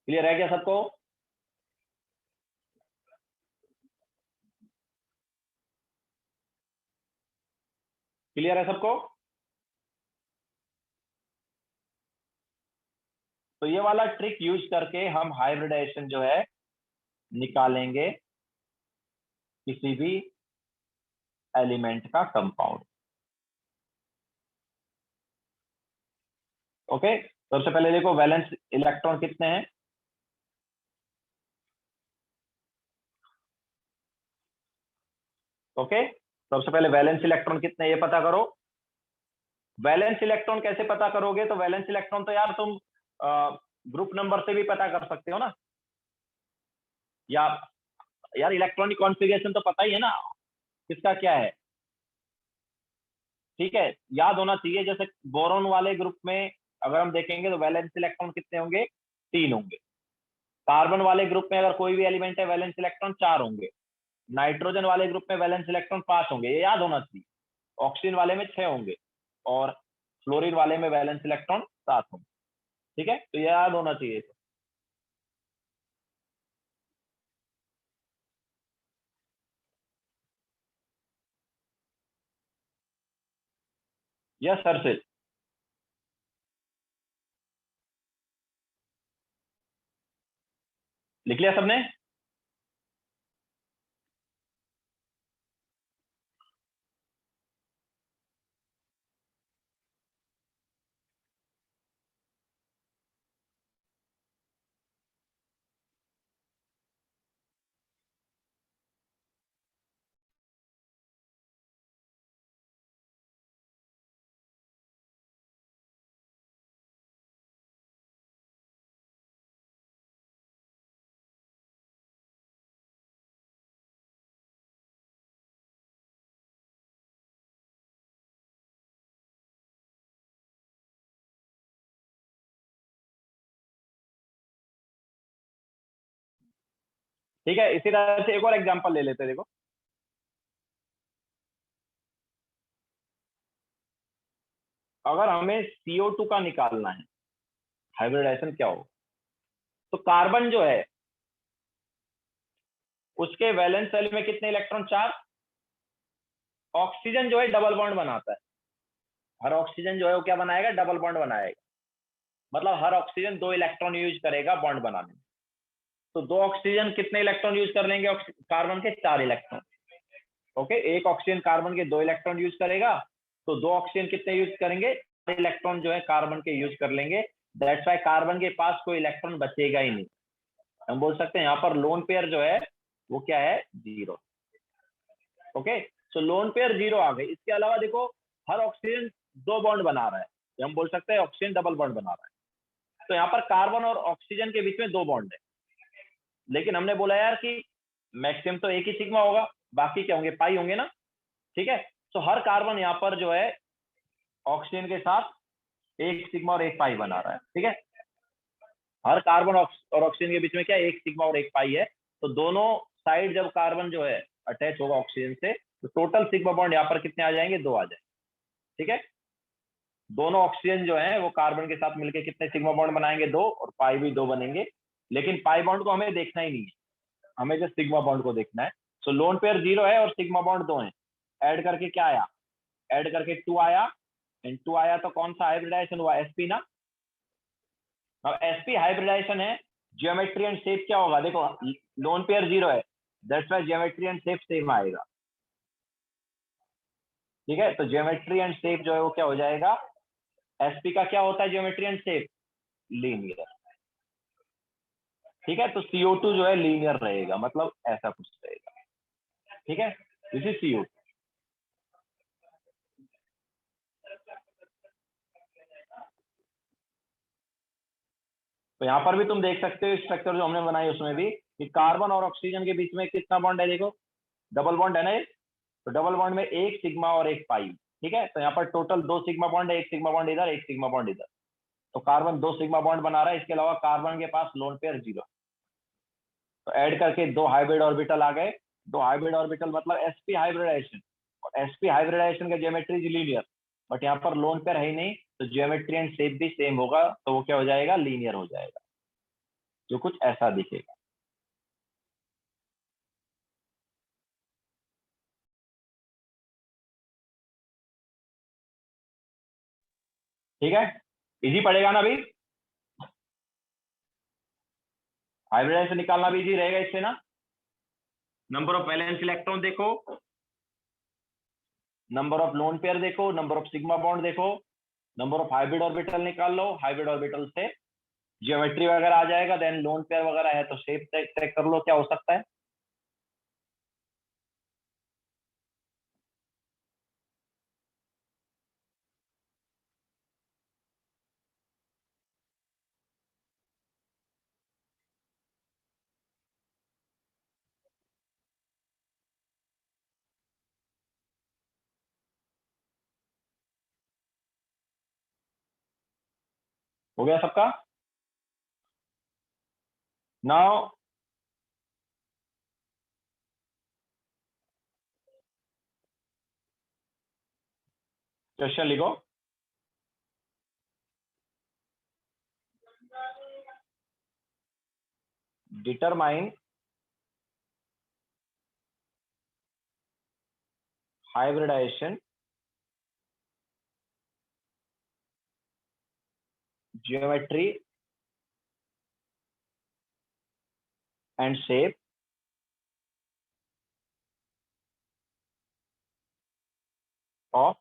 क्लियर है क्या सबको? क्लियर है सबको? तो ये वाला ट्रिक यूज करके हम हाइब्रिडाइजेशन जो है निकालेंगे किसी भी एलिमेंट का कंपाउंड। ओके, तो सबसे पहले देखो वैलेंस इलेक्ट्रॉन कितने हैं। ओके, सबसे पहले वैलेंस इलेक्ट्रॉन कितने ये पता करो। वैलेंस इलेक्ट्रॉन कैसे पता करोगे? तो वैलेंस इलेक्ट्रॉन तो यार तुम ग्रुप नंबर से भी पता कर सकते हो ना, या यार इलेक्ट्रॉनिक कॉन्फ़िगरेशन तो पता ही है ना किसका क्या है। ठीक है, याद होना चाहिए। जैसे बोरोन वाले ग्रुप में अगर हम देखेंगे तो वैलेंस इलेक्ट्रॉन कितने होंगे? 3 होंगे। कार्बन वाले ग्रुप में अगर कोई भी एलिमेंट है वैलेंस इलेक्ट्रॉन 4 होंगे। नाइट्रोजन वाले ग्रुप में वैलेंस इलेक्ट्रॉन 5 होंगे, ये याद होना चाहिए। ऑक्सीजन वाले में 6 होंगे, और फ्लोरीन वाले में वैलेंस इलेक्ट्रॉन 7 होंगे। ठीक है, तो ये याद होना चाहिए। यस सर से लिख लिया सबने? ठीक है, इसी तरह से एक और एग्जांपल ले लेते हैं। देखो, अगर हमें CO2 का निकालना है हाइब्रिडाइजेशन क्या हो, तो कार्बन जो है उसके वैलेंस सेल में कितने इलेक्ट्रॉन? 4। ऑक्सीजन जो है डबल बॉन्ड बनाता है, हर ऑक्सीजन जो है वो क्या बनाएगा? डबल बॉन्ड बनाएगा। मतलब हर ऑक्सीजन 2 इलेक्ट्रॉन यूज करेगा बॉन्ड बनाने में। तो 2 ऑक्सीजन कितने इलेक्ट्रॉन यूज कर लेंगे? कार्बन के 4 इलेक्ट्रॉन। ओके, एक ऑक्सीजन कार्बन के 2 इलेक्ट्रॉन यूज करेगा, तो 2 ऑक्सीजन कितने यूज करेंगे? 4 इलेक्ट्रॉन जो है कार्बन के यूज कर लेंगे। दैट्स वाई कार्बन के पास कोई इलेक्ट्रॉन बचेगा ही नहीं। हम बोल सकते हैं यहाँ पर लोन पेयर जो है वो क्या है? 0। ओके, सो लोन पेयर 0 आ गई। इसके अलावा देखो, हर ऑक्सीजन 2 बॉन्ड बना रहा है, हम बोल सकते हैं ऑक्सीजन डबल बॉन्ड बना रहा है। तो यहाँ पर कार्बन और ऑक्सीजन के बीच में 2 बॉन्ड है, लेकिन हमने बोला यार कि मैक्सिमम तो एक ही सिग्मा होगा, बाकी क्या होंगे? पाई होंगे ना। ठीक है, तो हर कार्बन यहाँ पर जो है ऑक्सीजन के साथ एक सिग्मा और एक पाई बना रहा है। ठीक है, हर कार्बन और ऑक्सीजन के बीच में क्या? एक सिग्मा और एक पाई है। तो दोनों साइड जब कार्बन जो है अटैच होगा ऑक्सीजन से, तो टोटल सिग्मा बॉन्ड यहाँ पर कितने आ जाएंगे? 2 आ जाएंगे। ठीक है, दोनों ऑक्सीजन जो है वो कार्बन के साथ मिलकर कितने सिग्मा बॉन्ड बनाएंगे? 2, और पाई भी 2 बनेंगे। लेकिन पाई बॉन्ड को हमें देखना ही नहीं है, हमें जो सिग्मा बॉन्ड को देखना है। सो लोन पेयर 0 है और सिग्मा बॉन्ड 2 है। ऐड करके क्या आया? ऐड करके 2 आया, एंड 2 आया तो कौन सा हाइब्रिडाइजेशन हुआ? sp ना। अब sp हाइब्रिडाइजेशन है, ज्योमेट्री एंड शेप क्या होगा? देखो, लोन पेयर 0 है, that's why geometry and shape same आएगा। ठीक है, तो ज्योमेट्री एंड शेप जो है वो क्या हो जाएगा? sp का क्या होता है ज्योमेट्री एंड शेप? लीनियर। ठीक है, तो CO2 जो है लीनियर रहेगा, मतलब ऐसा कुछ रहेगा। ठीक है, दिस इज CO2। तो यहाँ पर भी तुम देख सकते हो स्ट्रक्चर जो हमने बनाई उसमें भी, कि कार्बन और ऑक्सीजन के बीच में कितना बॉन्ड है? देखो, डबल बॉन्ड है ना ये। तो डबल बॉन्ड में एक सिग्मा और एक पाई। ठीक है, तो यहाँ पर टोटल 2 सिग्मा बॉन्ड है, एक सिग्मा बॉन्ड इधर, एक सिग्मा बॉन्ड इधर। तो कार्बन 2 सिग्मा बॉन्ड बना रहा है। इसके अलावा कार्बन के पास लोन पेयर 0। तो ऐड करके 2 हाइब्रिड ऑर्बिटल आ गए। 2 हाइब्रिड ऑर्बिटल मतलब sp हाइब्रिडाइजेशन। और sp हाइब्रिडाइजेशन का ज्योमेट्री लीनियर, बट यहाँ पर लोन पेयर है ही नहीं, तो ज्योमेट्री एंड शेप भी सेम होगा, तो वो क्या हो जाएगा? लीनियर हो जाएगा, जो कुछ ऐसा दिखेगा। ठीक है, इजी पड़ेगा ना अभी? हाइब्रिडाइजेशन निकालना भी इजी रहेगा इससे ना। नंबर ऑफ वैलेंस इलेक्ट्रॉन देखो, नंबर ऑफ लोन पेयर देखो, नंबर ऑफ सिग्मा बॉन्ड देखो, नंबर ऑफ हाइब्रिड ऑर्बिटल निकाल लो। हाइब्रिड ऑर्बिटल से ज्योमेट्री वगैरह आ जाएगा, देन लोन पेयर वगैरह है तो शेप चेक कर लो क्या हो सकता है। हो गया सबका? नाउ क्वेश्चन लिखो। Determine hybridization geometry and shape of.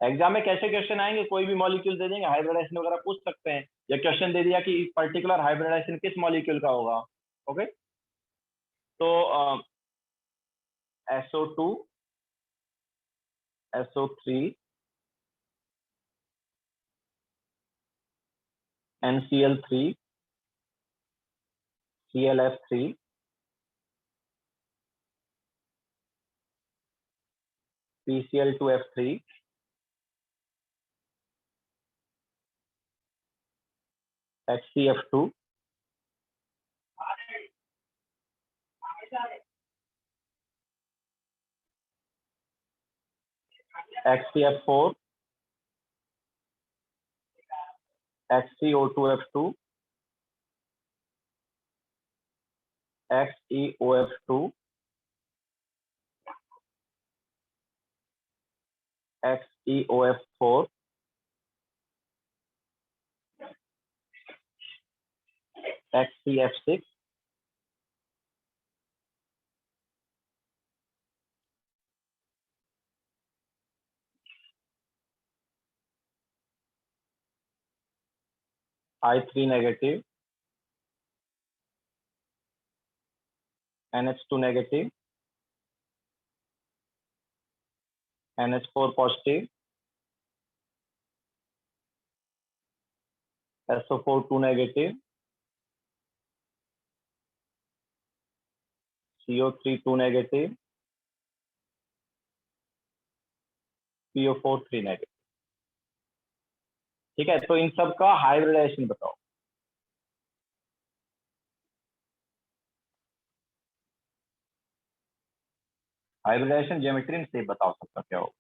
Exam में कैसे क्वेश्चन आएंगे? कोई भी मॉलिक्यूल दे देंगे, हाइब्रिडाइजेशन वगैरह पूछ सकते हैं, या क्वेश्चन दे दिया कि पर्टिकुलर हाइब्रिडाइजेशन किस मॉलिक्यूल का होगा। ओके, तो SO2 SO3 NCl3 ClF3 PCl2F3 HCF2 XCF4 XCO2F2 XeOF2 XeOF4 XCF6 I3 negative, NH2 negative, NH4 positive, SO4 2 negative, CO3 2 negative, PO4 3 negative। ठीक है, तो इन सब का हाइब्रिडाइजेशन बताओ। हाइब्रिडाइजेशन ज्योमेट्री से बताओ सबका क्या होगा।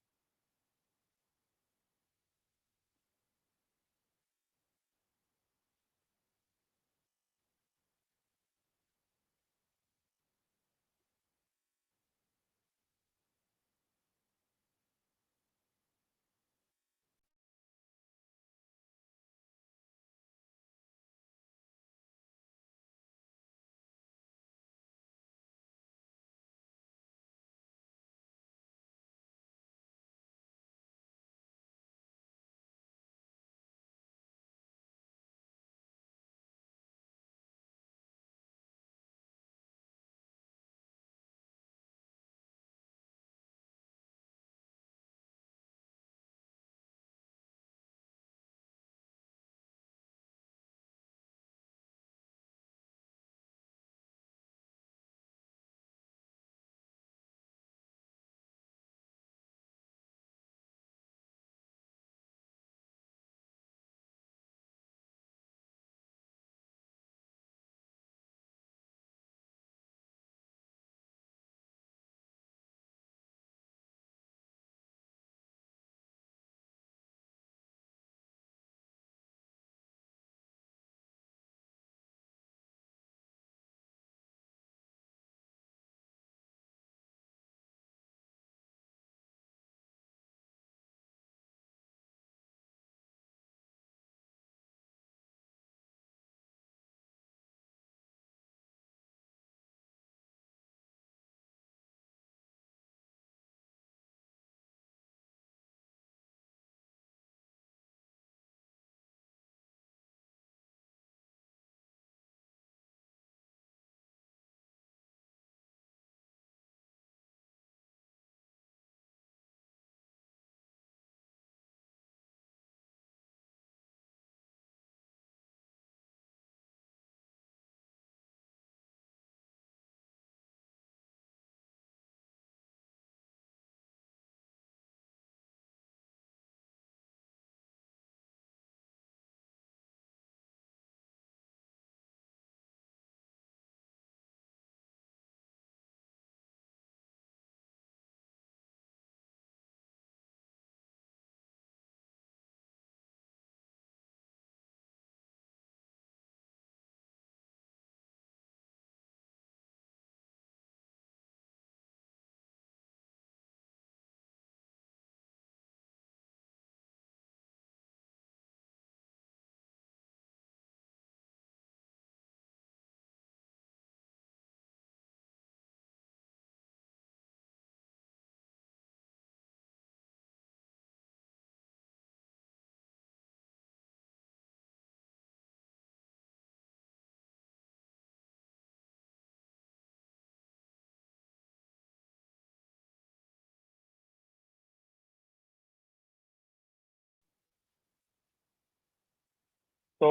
तो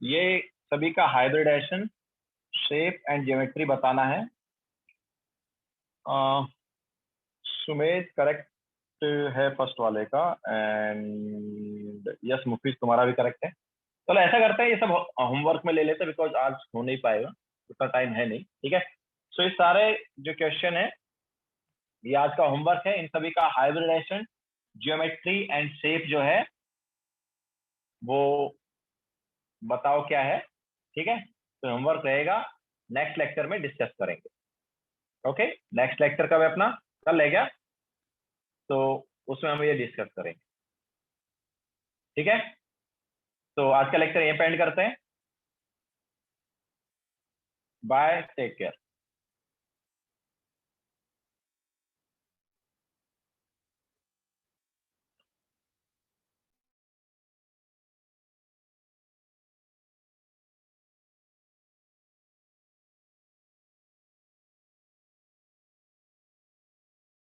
ये सभी का हाइब्रिडाइजेशन, शेप एंड ज्योमेट्री बताना है। सुमेध करेक्ट है फर्स्ट वाले का, एंड यस मुफीस तुम्हारा भी करेक्ट है। चलो ऐसा करते हैं, ये सब होमवर्क में ले लेते हैं, बिकॉज आज हो नहीं पाएगा, उतना टाइम है नहीं। ठीक है, सो ये सारे जो क्वेश्चन है ये आज का होमवर्क है। इन सभी का हाइब्रिडाइजेशन, ज्योमेट्री एंड शेप जो है वो बताओ क्या है। ठीक है, तो होमवर्क रहेगा, नेक्स्ट लेक्चर में डिस्कस करेंगे। ओके, नेक्स्ट लेक्चर कब है अपना? कल है क्या? तो उसमें हम ये डिस्कस करेंगे। ठीक है, तो आज का लेक्चर यहीं पे एंड करते हैं। Bye, take care.